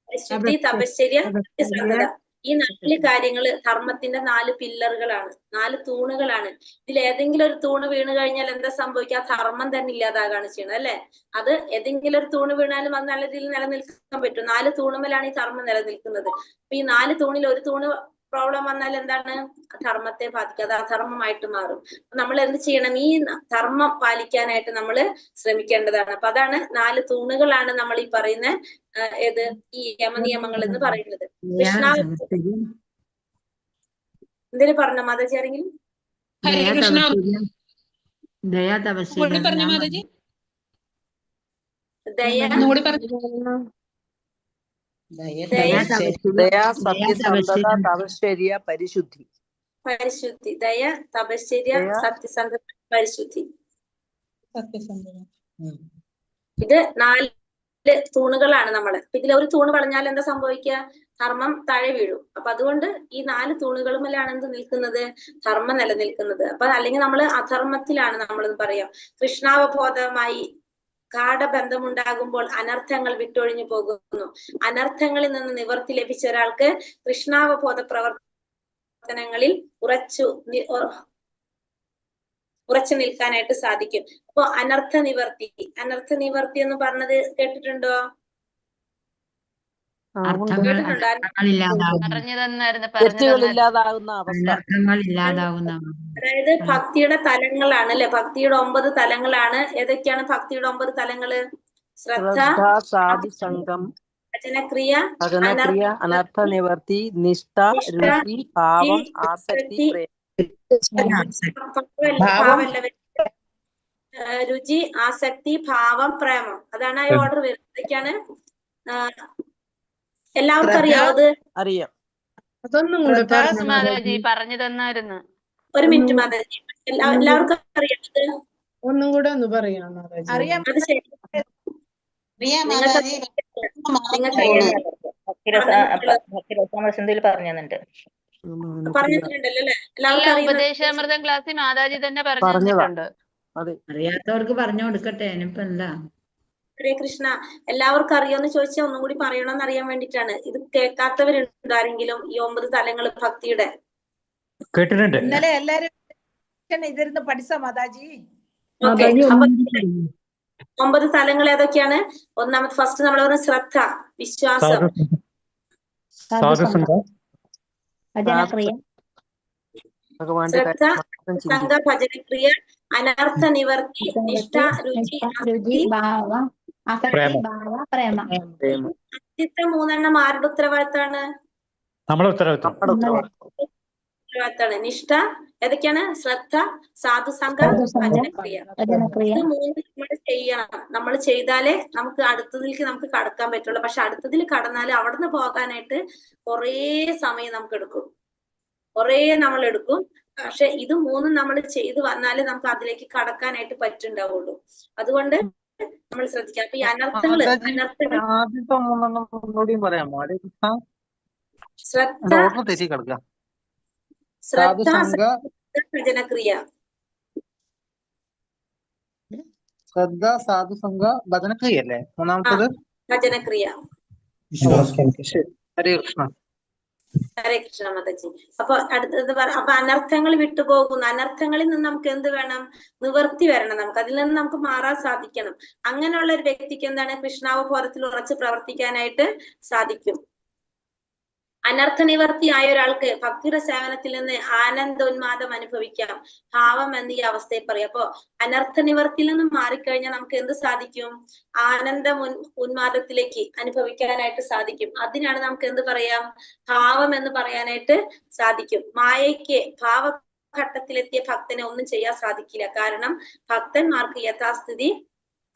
പരിശുദ്ധി, തപശ്ചര്യ, സത്യസന്ധത. ഈ 4 കാര്യങ്ങള് ധർമ്മത്തിന്റെ 4 പില്ലറുകളാണ്, 4 തൂണുകളാണ്. ഇതിൽ ഏതെങ്കിലും ഒരു തൂണ് വീണ് കഴിഞ്ഞാൽ എന്താ സംഭവിക്കുക? ധർമ്മം തന്നെ ഇല്ലാതാകാണ് ചെയ്യുന്നത് അല്ലെ. അത് ഏതെങ്കിലും ഒരു തൂണ് വീണാലും അത് നല്ല രീതിയിൽ നിലനിൽക്കാൻ പറ്റും. 4 തൂണുമേലാണ് ഈ ധർമ്മം നിലനിൽക്കുന്നത്. അപ്പൊ ഈ 4 തൂണിൽ ഒരു തൂണ് പ്രോബ്ലം വന്നാൽ എന്താണ്? ധർമ്മത്തെ ബാധിക്കുക, അത് അധർമ്മമായിട്ട് മാറും. നമ്മൾ എന്ത് ചെയ്യണം? ഈ ധർമ്മം പാലിക്കാനായിട്ട് നമ്മൾ ശ്രമിക്കേണ്ടതാണ്. അപ്പൊ അതാണ് 4 തൂണുകളാണ് നമ്മൾ ഈ പറയുന്ന ഏത് ഈ യമനിയമങ്ങൾ എന്ന് പറയുന്നത്. കൃഷ്ണാവ് എന്തിനു പറഞ്ഞ മാതാജി ആരെങ്കിലും? ദയ, സത്യസന്ധത, തപശ്ചര്യ, പരിശുദ്ധി. ദയ, തപശ്ചര്യ, സത്യസന്ധത, പരിശുദ്ധി. ഇത് 4 തൂണുകളാണ് നമ്മള്. ഇതിൽ ഒരു തൂണ് പറഞ്ഞാൽ എന്താ സംഭവിക്കുക? ധർമ്മം താഴെ വീഴും. അപ്പൊ അതുകൊണ്ട് ഈ 4 തൂണുകളുമല്ലാണ് എന്ത് നിൽക്കുന്നത്? ധർമ്മം നിലനിൽക്കുന്നത്. അപ്പൊ അല്ലെങ്കിൽ നമ്മൾ അധർമ്മത്തിലാണ് നമ്മളെന്ന് പറയാം. കൃഷ്ണാവബോധമായി ഗാഠബന്ധമുണ്ടാകുമ്പോൾ അനർത്ഥങ്ങൾ വിട്ടൊഴിഞ്ഞു പോകുന്നു. അനർത്ഥങ്ങളിൽ നിന്ന് നിവർത്തി ലഭിച്ച ഒരാൾക്ക് കൃഷ്ണാവബോധ പ്രവർത്തനങ്ങളിൽ ഉറച്ചു നിൽക്കാനായിട്ട് സാധിക്കും. അപ്പൊ അനർത്ഥ നിവർത്തി എന്ന് പറഞ്ഞത് കേട്ടിട്ടുണ്ടോ? തെറ്റുകളില്ലാതാകുന്ന അവസ്ഥ, അതായത് ഭക്തിയുടെ തലങ്ങളാണ് അല്ലെ. ഭക്തിയുടെ 9 തലങ്ങളാണ്. ഏതൊക്കെയാണ് ഭക്തിയുടെ 9 തലങ്ങള്? ശ്രദ്ധ, സാധുസംഗം, ഭജനക്രിയ, അനർത്ഥ നിവർത്തി, നിഷ്ഠ, രുചി, ഭാവം, ആസക്തി, രുചി, ആസക്തി, ഭാവം, പ്രേമം. അതാണ് ആ ഓർഡർ വരുന്നത്. ഇതൊക്കെയാണ് എല്ലാവർക്കും അറിയാവോ? അത് അറിയാം. അതൊന്നും കൂടെ പറഞ്ഞു തന്നായിരുന്നു. ഒരു മിനിറ്റ് മാതാജി, എല്ലാവർക്കും അറിയാത്തത് ഒന്നും കൂടെ ഒന്ന് പറയാം മാതാജി. അത് ശരി. പറഞ്ഞിട്ടുണ്ടല്ലോ അല്ലെ. എല്ലാവർക്കും ഉപദേശാമൃതം ക്ലാസ്സിൽ മാതാജി തന്നെ പറഞ്ഞിട്ടുണ്ട്. അറിയാത്തവർക്ക് പറഞ്ഞു കൊടുക്കട്ടെ. ഇനിയിപ്പോ എന്താ? ഹരേ കൃഷ്ണ. എല്ലാവർക്കും അറിയോന്ന് ചോദിച്ചാൽ ഒന്നും കൂടി പറയണമെന്ന് അറിയാൻ വേണ്ടിട്ടാണ്. ഇത് കേൾക്കാത്തവരുണ്ടോ ആരെങ്കിലും? ഈ 9 തലങ്ങൾ ഭക്തിയുടെ കേട്ടിട്ടുണ്ട്. ഇന്നലെ എല്ലാരും ഇതിരുന്ന് പഠിച്ച മാതാജി. 9 തലങ്ങൾ ഏതൊക്കെയാണ്? ഒന്നാമത് ഫസ്റ്റ് നമ്മൾ പറഞ്ഞ ശ്രദ്ധ, വിശ്വാസം, ശ്രദ്ധ, സംഘ, ഭജനക്രിയ, അനർത്ഥ നിവർത്തി, നിഷ്ഠ, രുചി, ആദ്യത്തെ 3 ആരുടെ ഉത്തരവാദിത്തമാണ്? നമ്മുടെ ഉത്തരവാദിത്തമാണ്. നിഷ്ഠ ഏതൊക്കെയാണ്? ശ്രദ്ധ, സാധുസംഘ, ഭജനക്രിയ. ഇത് 3 നമ്മൾ ചെയ്യണം. നമ്മൾ ചെയ്താലേ നമുക്ക് അടുത്തതിലേക്ക് നമുക്ക് കടക്കാൻ പറ്റുള്ളൂ. പക്ഷെ അടുത്തതിൽ കടന്നാൽ അവിടുന്ന് പോകാനായിട്ട് കുറേ സമയം നമുക്ക് എടുക്കും. നമ്മൾ എടുക്കും. പക്ഷെ ഇത് 3 നമ്മൾ ചെയ്തു വന്നാലേ നമുക്ക് അതിലേക്ക് കടക്കാനായിട്ട് പറ്റുണ്ടാവുള്ളൂ. അതുകൊണ്ട് നമ്മൾ ശ്രദ്ധിക്കാം. അപ്പൊ ഈ അനർത്ഥങ്ങൾ ശ്രദ്ധ, ഭജനക്രിയ, ശ്രദ്ധ, സാധുസംഘ, ഭജനക്രിയ അല്ലേ മൂന്നാമത്തത്? ഭജനക്രിയ. ഹരേ കൃഷ്ണ. ഹരേ കൃഷ്ണ മാതാജി. അപ്പൊ അടുത്തത് അപ്പൊ അനർത്ഥങ്ങൾ വിട്ടുപോകുന്നു. അനർത്ഥങ്ങളിൽ നിന്ന് നമുക്ക് എന്ത് വേണം? നിവർത്തി വരണം. നമുക്ക് അതിൽ നിന്ന് നമുക്ക് മാറാൻ സാധിക്കണം. അങ്ങനെയുള്ള ഒരു വ്യക്തിക്ക് എന്താണ്? കൃഷ്ണാവബോധത്തിൽ ഉറച്ച് പ്രവർത്തിക്കാനായിട്ട് സാധിക്കും. അനർത്ഥ നിവർത്തിയായ ഒരാൾക്ക് ഭക്തിയുടെ സേവനത്തിൽ നിന്ന് ആനന്ദോന്മാദം അനുഭവിക്കാം. ഭാവം എന്ന് ഈ അവസ്ഥയെ പറയും. അപ്പൊ അനർത്ഥ നിവർത്തിയിൽ നിന്ന് മാറിക്കഴിഞ്ഞാൽ നമുക്ക് എന്ത് സാധിക്കും? ആനന്ദ ഉന്മാദത്തിലേക്ക് അനുഭവിക്കാനായിട്ട് സാധിക്കും. അതിനാണ് നമുക്ക് എന്ത് പറയാം? ഭാവം എന്ന് പറയാനായിട്ട് സാധിക്കും. മായയ്ക്ക് ഭാവഘട്ടത്തിലെത്തിയ ഭക്തനെ ഒന്നും ചെയ്യാൻ സാധിക്കില്ല. കാരണം ഭക്തന്മാർക്ക് യഥാസ്ഥിതി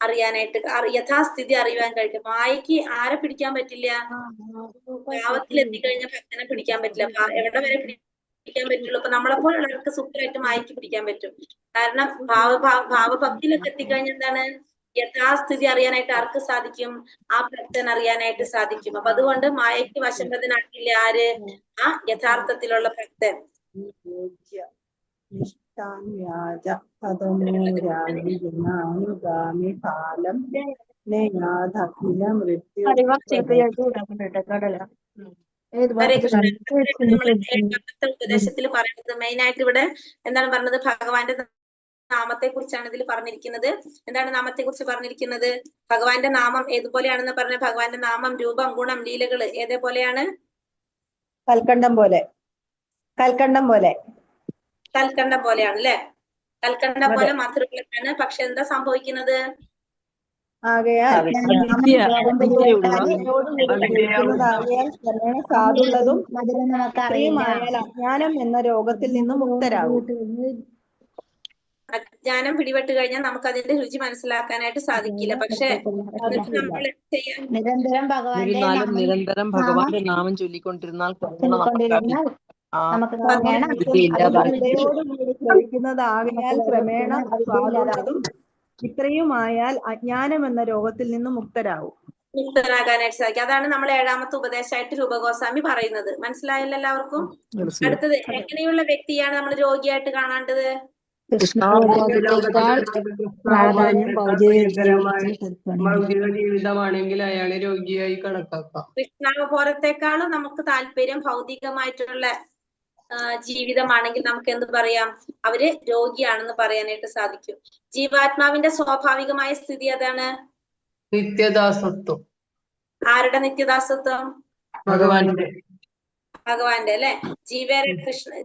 അറിയാനായിട്ട് യഥാസ്ഥിതി അറിയാൻ കഴിയും. മായയ്ക്ക് ആരെ പിടിക്കാൻ പറ്റില്ല? ഭാവത്തിൽ എത്തിക്കഴിഞ്ഞാൽ ഭക്തനെ പിടിക്കാൻ പറ്റില്ല. എവിടെ വരെ പിടിക്കാൻ പറ്റുള്ളൂ? ഇപ്പൊ നമ്മളെപ്പോലുള്ളവർക്ക് സൂപ്പറായിട്ട് മായയ്ക്ക് പിടിക്കാൻ പറ്റും. കാരണം ഭാവഭക്തിയിലൊക്കെ എത്തിക്കഴിഞ്ഞാൽ എന്താണ് യഥാസ്ഥിതി അറിയാനായിട്ട് ആർക്ക് സാധിക്കും? ആ ഭക്തൻ അറിയാനായിട്ട് സാധിക്കും. അപ്പൊ അതുകൊണ്ട് മായയ്ക്ക് വശംവദനാക്കില്ല ആര്? ആ യഥാർത്ഥത്തിലുള്ള ഭക്തൻ. ഹരേ കൃഷ്ണ. ഉപദേശത്തിൽ പറയുന്നത് മെയിൻ ആയിട്ട് ഇവിടെ എന്താണ് പറഞ്ഞത്? ഭഗവാന്റെ നാമത്തെ കുറിച്ചാണ് ഇതിൽ പറഞ്ഞിരിക്കുന്നത്. എന്താണ് നാമത്തെ കുറിച്ച് പറഞ്ഞിരിക്കുന്നത്? ഭഗവാന്റെ നാമം ഏതുപോലെയാണെന്ന് പറഞ്ഞ ഭഗവാന്റെ നാമം, രൂപം, ഗുണം, ലീലകള് ഏതേപോലെയാണ്? കൽക്കണ്ടം പോലെ. കൽക്കണ്ടം പോലെ. കൽക്കണ്ടം പോലെയാണ് അല്ലെ? കൽക്കണ്ടം പോലെ മധുരമുള്ളതാണ്. പക്ഷെ എന്താ സംഭവിക്കുന്നത്? ആകയാൽ സാധുള്ളതും മധുരമായാൽ അജ്ഞാനം എന്ന രോഗത്തിൽ നിന്നും മുക്തരാകും. അജ്ഞാനം പിടിപെട്ട് കഴിഞ്ഞാൽ നമുക്ക് അതിന്റെ രുചി മനസ്സിലാക്കാനായിട്ട് സാധിക്കില്ല. പക്ഷെ നമ്മൾ ചെയ്യാൻ നിരന്തരം ഭഗവാന്റെ നാമം ചൊല്ലിക്കൊണ്ടിരുന്നാൽ ശ്രമിക്കുന്നതാകയാൽ ക്രമേണ സാധുള്ളതും ഇത്രയുമായാൽ അജ്ഞാനം എന്ന രോഗത്തിൽ നിന്നും മുക്തരാകും. മുക്തനാകാനായിട്ട് സാധിക്കും. അതാണ് നമ്മൾ 7ാമത്തെ ഉപദേശമായിട്ട് രൂപഗോസ്വാമി പറയുന്നത്. മനസ്സിലായല്ലോ എല്ലാവർക്കും? അടുത്തത് എങ്ങനെയുള്ള വ്യക്തിയാണ് നമ്മൾ രോഗിയായിട്ട് കാണേണ്ടത്? ഭൗതിക ജീവിതമാണെങ്കിൽ അയാളെ രോഗിയായി കണക്കാക്കാം. കൃഷ്ണാവബോധത്തെക്കാളും നമുക്ക് താല്പര്യം ഭൗതികമായിട്ടുള്ള ജീവിതമാണെങ്കിൽ നമുക്ക് എന്ത് പറയാം? അവര് രോഗിയാണെന്ന് പറയാനായിട്ട് സാധിക്കും. ജീവാത്മാവിന്റെ സ്വാഭാവികമായ സ്ഥിതി അതാണ് നിത്യദാസത്വം. ആരുടെ നിത്യദാസത്വം? ഭഗവാന്റെ അല്ലെ?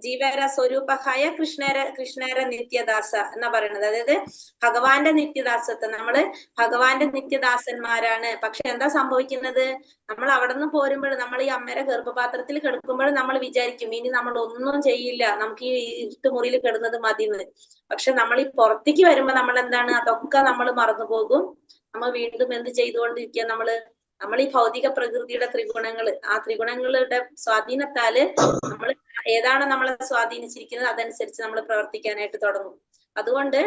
ജീവേര സ്വരൂപഹായ കൃഷ്ണേര നിത്യദാസ എന്നാ പറയുന്നത്. അതായത് ഭഗവാന്റെ നിത്യദാസത്വം. നമ്മള് ഭഗവാന്റെ നിത്യദാസന്മാരാണ്. പക്ഷെ എന്താ സംഭവിക്കുന്നത്? നമ്മൾ അവിടെ നിന്ന് പോരുമ്പോൾ, നമ്മൾ ഈ അമ്മയുടെ ഗർഭപാത്രത്തിൽ കിടക്കുമ്പോൾ നമ്മൾ വിചാരിക്കും ഇനി നമ്മൾ ഒന്നും ചെയ്യില്ല, നമുക്ക് ഈ ഇരുട്ടുമുറിയിൽ കിടന്നത് മതിന്ന്. പക്ഷെ നമ്മൾ ഈ പുറത്തേക്ക് വരുമ്പോ നമ്മൾ എന്താണ്? അതൊക്കെ നമ്മൾ മറന്നുപോകും. നമ്മൾ വീണ്ടും എന്ത് ചെയ്തുകൊണ്ടിരിക്കുക? നമ്മൾ ഈ ഭൗതിക പ്രകൃതിയുടെ ത്രിഗുണങ്ങള്, ആ ത്രിഗുണങ്ങളുടെ സ്വാധീനത്താല് നമ്മൾ ഏതാണോ നമ്മളെ സ്വാധീനിച്ചിരിക്കുന്നത് അതനുസരിച്ച് നമ്മൾ പ്രവർത്തിക്കാനായിട്ട് തുടങ്ങും. അതുകൊണ്ട്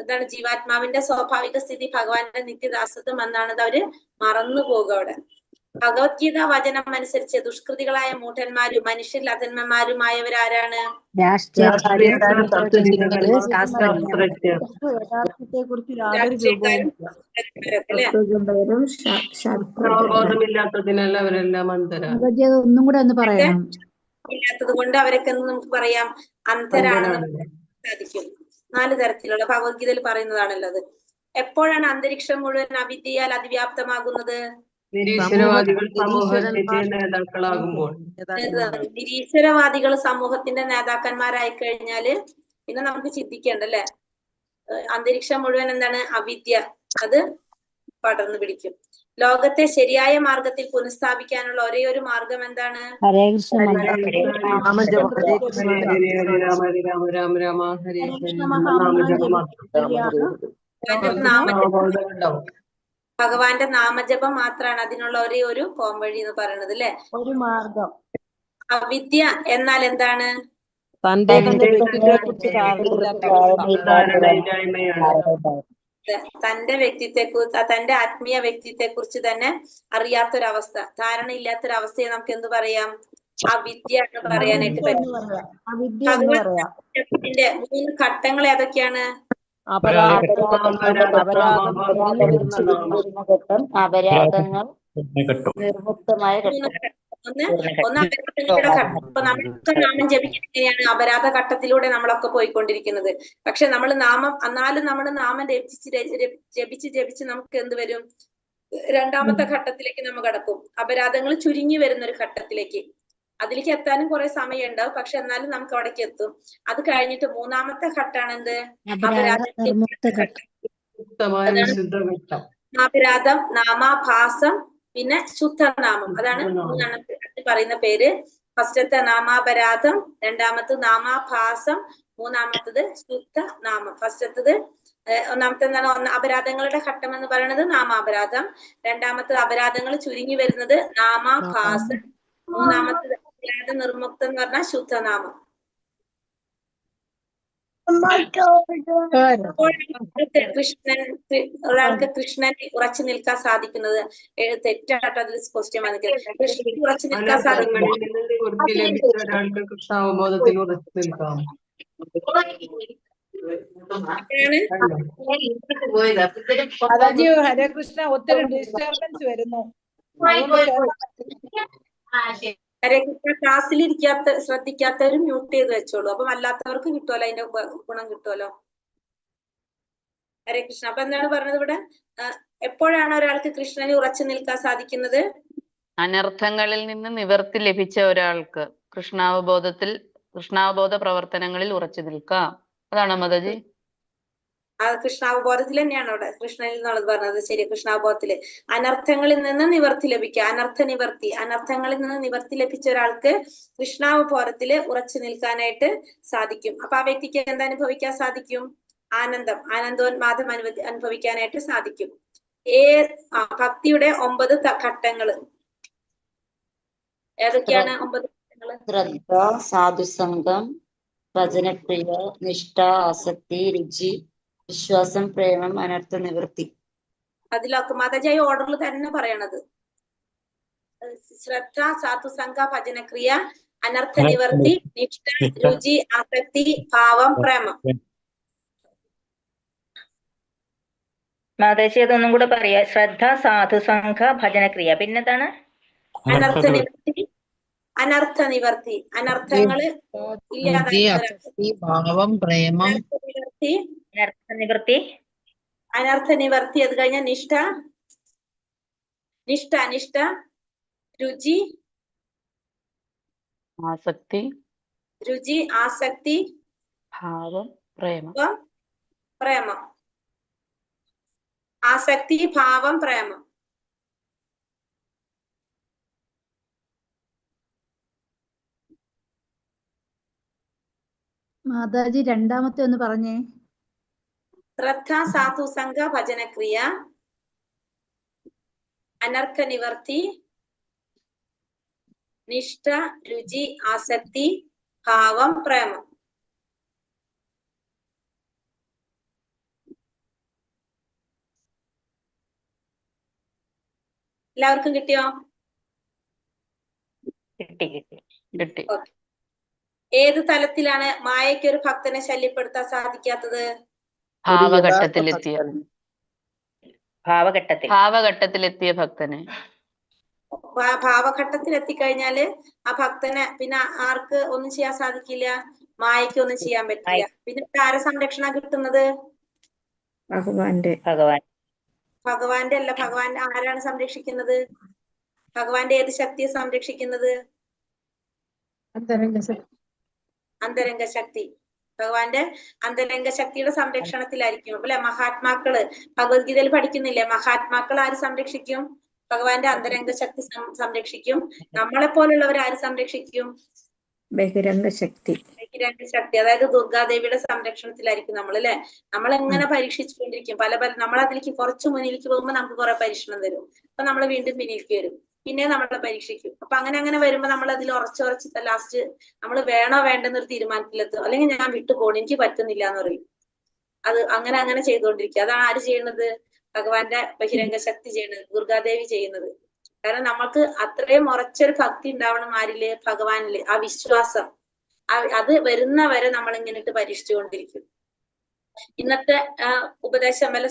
എന്താണ് ജീവാത്മാവിന്റെ സ്വാഭാവിക സ്ഥിതി ഭഗവാന്റെ നിത്യദാസത്വം എന്നാണ് അവര് മറന്നു പോകുക. അവിടെ ഭഗവത്ഗീത വചനം അനുസരിച്ച് ദുഷ്കൃതികളായ മൂഢന്മാരും മനുഷ്യരിൽ അധന്മന്മാരുമായവരാരാണ്? യഥാർത്ഥത്തെ കുറിച്ച് യാതൊരു ബോധമില്ലാത്തതിനാൽ അവരെല്ലാം ഒന്നും കൂടെ ഒന്ന് പറയണം. ഇല്ലാത്തത് കൊണ്ട് അവരൊക്കെ നമുക്ക് പറയാം അന്ധരാണെന്ന് സാധിക്കും. 4 തരത്തിലുള്ള ഭഗവത്ഗീതയിൽ പറയുന്നതാണല്ലോ അത്. എപ്പോഴാണ് അന്തരീക്ഷം മുഴുവൻ അവിദ്യയാൽ അതിവ്യാപ്തമാകുന്നത്? നിരീശ്വരവാദികൾ സമൂഹത്തിന്റെ നേതാക്കളാകുമ്പോൾ. നിരീശ്വരവാദികൾ സമൂഹത്തിന്റെ നേതാക്കന്മാരായി കഴിഞ്ഞാല് പിന്നെ നമുക്ക് ചിന്തിക്കേണ്ടല്ലേ? അന്തരീക്ഷം മുഴുവൻ എന്താണ്? അവിദ്യ. അത് പടർന്നു പിടിക്കും. ലോകത്തെ ശരിയായ മാർഗത്തിൽ പുനഃസ്ഥാപിക്കാനുള്ള ഒരേ ഒരു മാർഗം എന്താണ്? ഭഗവാന്റെ നാമജപം മാത്രമാണ് അതിനുള്ള ഒരേ ഒരു പോംവഴി എന്ന് പറയുന്നത് അല്ലെ? ഒരു മാർഗം. അവിദ്യ എന്നാൽ എന്താണ്? തന്റെ വ്യക്തിത്വത്തെ തന്റെ ആത്മീയ വ്യക്തിത്വത്തെ കുറിച്ച് തന്നെ അറിയാത്തൊരവസ്ഥ, ധാരണ ഇല്ലാത്തൊരവസ്ഥയെ നമുക്ക് എന്ത് പറയാം? അവിദ്യ എന്ന് പറയാനായിട്ട് പറ്റും. ഭഗവാന്റെ 3 ഘട്ടങ്ങൾ ഏതൊക്കെയാണ്? ഒന്ന് അപരാധങ്ങളുടെ ഘട്ടം. ഇപ്പൊ നമ്മളൊക്കെ നാമം ജപിക്കുന്നത് എങ്ങനെയാണ്? അപരാധ ഘട്ടത്തിലൂടെ നമ്മളൊക്കെ പോയിക്കൊണ്ടിരിക്കുന്നത്. പക്ഷെ നമ്മൾ എന്നാലും നമ്മൾ നാമം ജപിച്ച് നമുക്ക് എന്ത് വരും? 2ാമത്തെ ഘട്ടത്തിലേക്ക് നമ്മൾ കടക്കും. അപരാധങ്ങൾ ചുരുങ്ങി വരുന്ന ഒരു ഘട്ടത്തിലേക്ക്. അതിലേക്ക് എത്താനും കുറെ സമയം ഉണ്ടാവും. പക്ഷെ എന്നാലും നമുക്ക് അവിടേക്ക് എത്തും. അത് കഴിഞ്ഞിട്ട് 3ാമത്തെ ഘട്ടമാണ് എന്ത്? അപരാധം, നാമാഭാസം, പിന്നെ ശുദ്ധനാമം. അതാണ് 3 പറയുന്ന പേര്. ഫസ്റ്റത്തെ നാമാപരാധം, 2ാമത്തത് നാമാഭാസം, 3ാമത്തത് ശുദ്ധ നാമം. ഫസ്റ്റത്തത് ഒന്നാമത്തെ എന്താണ് അപരാധങ്ങളുടെ ഘട്ടം എന്ന് പറയുന്നത് നാമാപരാധം. രണ്ടാമത്തെ അപരാധങ്ങൾ ചുരുങ്ങി വരുന്നത് നാമാഭാസ. മൂന്നാമത്തെ അപരാധ നിർമുക്തം എന്ന് പറഞ്ഞാൽ ശുദ്ധനാമം. ഒരാൾക്ക് കൃഷ്ണൻ ഉറച്ചു നിൽക്കാൻ സാധിക്കുന്നത് തെറ്റാട്ടോ അതിൽ ക്വസ്റ്റ്യൻ വന്നിരിക്കുന്നത്. കൃഷ്ണൻ ഉറച്ചു നിൽക്കാൻ സാധിക്കുന്നത് അനർത്ഥങ്ങളിൽ നിന്ന് നിവൃത്തി ലഭിച്ച ഒരാൾക്ക് കൃഷ്ണാവബോധത്തിൽ ഉറച്ചു നിൽക്കാം. മാതാജി ഹരേ കൃഷ്ണ, ഒത്തിരി ഡിസ്റ്റർബൻസ് വരുന്നു. ഹരേ കൃഷ്ണ, ക്ലാസ്സിൽ ശ്രദ്ധിക്കാത്തവരും മ്യൂട്ട് ചെയ്ത് വെച്ചോളൂ. അപ്പം അല്ലാത്തവർക്ക് കിട്ടുമല്ലോ, അതിന്റെ ഗുണം കിട്ടുമല്ലോ. ഹരേ കൃഷ്ണ. അപ്പൊ എന്താണ് പറഞ്ഞത് ഇവിടെ? എപ്പോഴാണ് ഒരാൾക്ക് കൃഷ്ണന് ഉറച്ചു നിൽക്കാൻ സാധിക്കുന്നത്? അനർത്ഥങ്ങളിൽ നിന്ന് നിവർത്തി ലഭിച്ച ഒരാൾക്ക് കൃഷ്ണാവബോധ പ്രവർത്തനങ്ങളിൽ ഉറച്ചു നിൽക്കാം. അതാണോ മാതാജി? കൃഷ്ണാവബോധത്തിൽ തന്നെയാണ് അവിടെ കൃഷ്ണനിൽ നിന്നുള്ളത് പറഞ്ഞത്. ശരി, കൃഷ്ണാവബോധത്തില് അനർത്ഥങ്ങളിൽ നിന്ന് നിവർത്തി ലഭിക്കുക, അനർത്ഥ നിവർത്തി. അനർത്ഥങ്ങളിൽ നിന്ന് നിവർത്തി ലഭിച്ച ഒരാൾക്ക് കൃഷ്ണാവബോധത്തില് ഉറച്ചു നിൽക്കാനായിട്ട് സാധിക്കും. അപ്പൊ ആ വ്യക്തിക്ക് എന്താ അനുഭവിക്കാൻ സാധിക്കും? ആനന്ദം, ആനന്ദോന്മാദം അനുഭവിക്കാനായിട്ട് സാധിക്കും. ഭക്തിയുടെ 9 ഘട്ടങ്ങള് ഏതൊക്കെയാണ്? 9 ഘട്ടങ്ങള്. ശ്രദ്ധ, സാധുസംഗം, ഭജനക്രിയ, നിഷ്ഠ, ആസക്തി, രുചി, വിശ്വാസം, പ്രേമം, അനർത്ഥ നിവൃത്തി. അതിലൊക്കെ മാതാജി ഈ ഓർഡറിൽ തന്നെ പറയണത്. ശ്രദ്ധ, സാധുസംഗ, ഭജനക്രിയ, അനർത്ഥ നിവർത്തി, നിഷ്ഠ, രുചി, ആസക്തി, ഭാവം, പ്രേമം. മാതാജി അതൊന്നും കൂടെ പറയാ. ശ്രദ്ധ, സാധുസംഘ, ഭജനക്രിയ, പിന്നെന്താണ്? അനർത്ഥ നിവർത്തി. അനർത്ഥ നിവർത്തി, അനർത്ഥങ്ങള് ഇല്ലാതാക്കി. ഭാവം, പ്രേമം, അനർത്ഥ നിവൃത്തി. അനർത്ഥ നിവർത്തി. അത് കഴിഞ്ഞ നിഷ്ഠ, നിഷ്ഠ, നിഷ്ഠ, രുചി, ആസക്തി, രുചി, ആസക്തി, ഭാവം, പ്രേമം. പ്രേമം. ആസക്തി, ഭാവം, പ്രേമം. മാതാജി രണ്ടാമത്തെ ഒന്ന് പറഞ്ഞേ. ശ്രദ്ധ, സാധുസംഗ, ഭജനക്രിയ, അനർത്ഥ നിവർത്തി, നിഷ്ഠ, രുചി, ആസക്തി, ഭാവം, പ്രേമം. എല്ലാവർക്കും കിട്ടിയോ? കിട്ടി. ഏത് തലത്തിലാണ് മായയ്ക്ക് ഒരു ഭക്തനെ ശല്യപ്പെടുത്താൻ സാധിക്കാത്തത്? ഭാവഘട്ടത്തിലെത്തിയ ഭക്തനെ. ഭാവഘട്ടത്തിൽ എത്തിക്കഴിഞ്ഞാല് ആ ഭക്തനെ പിന്നെ ആർക്ക് ഒന്നും ചെയ്യാൻ സാധിക്കില്ല, മായയ്ക്ക് ഒന്നും ചെയ്യാൻ പറ്റില്ല. പിന്നെ ആരെ സംരക്ഷണ കിട്ടുന്നത്? ഭഗവാന്റെ അല്ല. ഭഗവാന്റെ ആരാണ് സംരക്ഷിക്കുന്നത്? ഭഗവാന്റെ ഏത് ശക്തിയെ സംരക്ഷിക്കുന്നത്? അന്തരംഗ ശക്തി. ഭഗവാന്റെ അന്തരംഗ ശക്തിയുടെ സംരക്ഷണത്തിലായിരിക്കും. അല്ലെ? മഹാത്മാക്കള് ഭഗവത്ഗീതയിൽ പഠിക്കുന്നില്ലേ? മഹാത്മാക്കൾ ആര് സംരക്ഷിക്കും? ഭഗവാന്റെ അന്തരംഗ ശക്തി സംരക്ഷിക്കും. നമ്മളെ പോലുള്ളവർ ആര് സംരക്ഷിക്കും? ബഹിരംഗ ശക്തി. ബഹിരംഗ ശക്തി, അതായത് ദുർഗാദേവിയുടെ സംരക്ഷണത്തിലായിരിക്കും നമ്മൾ. അല്ലെ? നമ്മൾ എങ്ങനെ പരീക്ഷിച്ചുകൊണ്ടിരിക്കും. പല നമ്മൾ അതിലേക്ക് കുറച്ച് മുന്നിലേക്ക് പോകുമ്പോൾ നമുക്ക് കുറെ പരീക്ഷണം തരും. അപ്പൊ നമ്മൾ വീണ്ടും പിന്നിലേക്ക് വരും, പിന്നെ നമ്മളെ പരീക്ഷിക്കും. അപ്പൊ അങ്ങനെ വരുമ്പോ നമ്മൾ അതിൽ ഉറച്ച് ലാസ്റ്റ് നമ്മൾ വേണോ വേണ്ടെന്നൊരു തീരുമാനത്തിലെത്തും. അല്ലെങ്കിൽ ഞാൻ വിട്ടുപോകണം, എനിക്ക് പറ്റുന്നില്ല എന്ന് പറയും. അത് അങ്ങനെ ചെയ്തുകൊണ്ടിരിക്കുക. അതാണ് ആര് ചെയ്യുന്നത്? ഭഗവാന്റെ ബഹിരംഗ ശക്തി ചെയ്യുന്നത്, ദുർഗാദേവി ചെയ്യുന്നത്. കാരണം നമ്മൾക്ക് അത്രയും ഉറച്ചൊരു ഭക്തി ഉണ്ടാവണം ആരില്? ഭഗവാനില്. ആ വിശ്വാസം അത് വരുന്ന വരെ നമ്മൾ ഇങ്ങനെ പരീക്ഷിച്ചുകൊണ്ടിരിക്കും. ഇന്നത്തെ ഉപദേശം വല്ല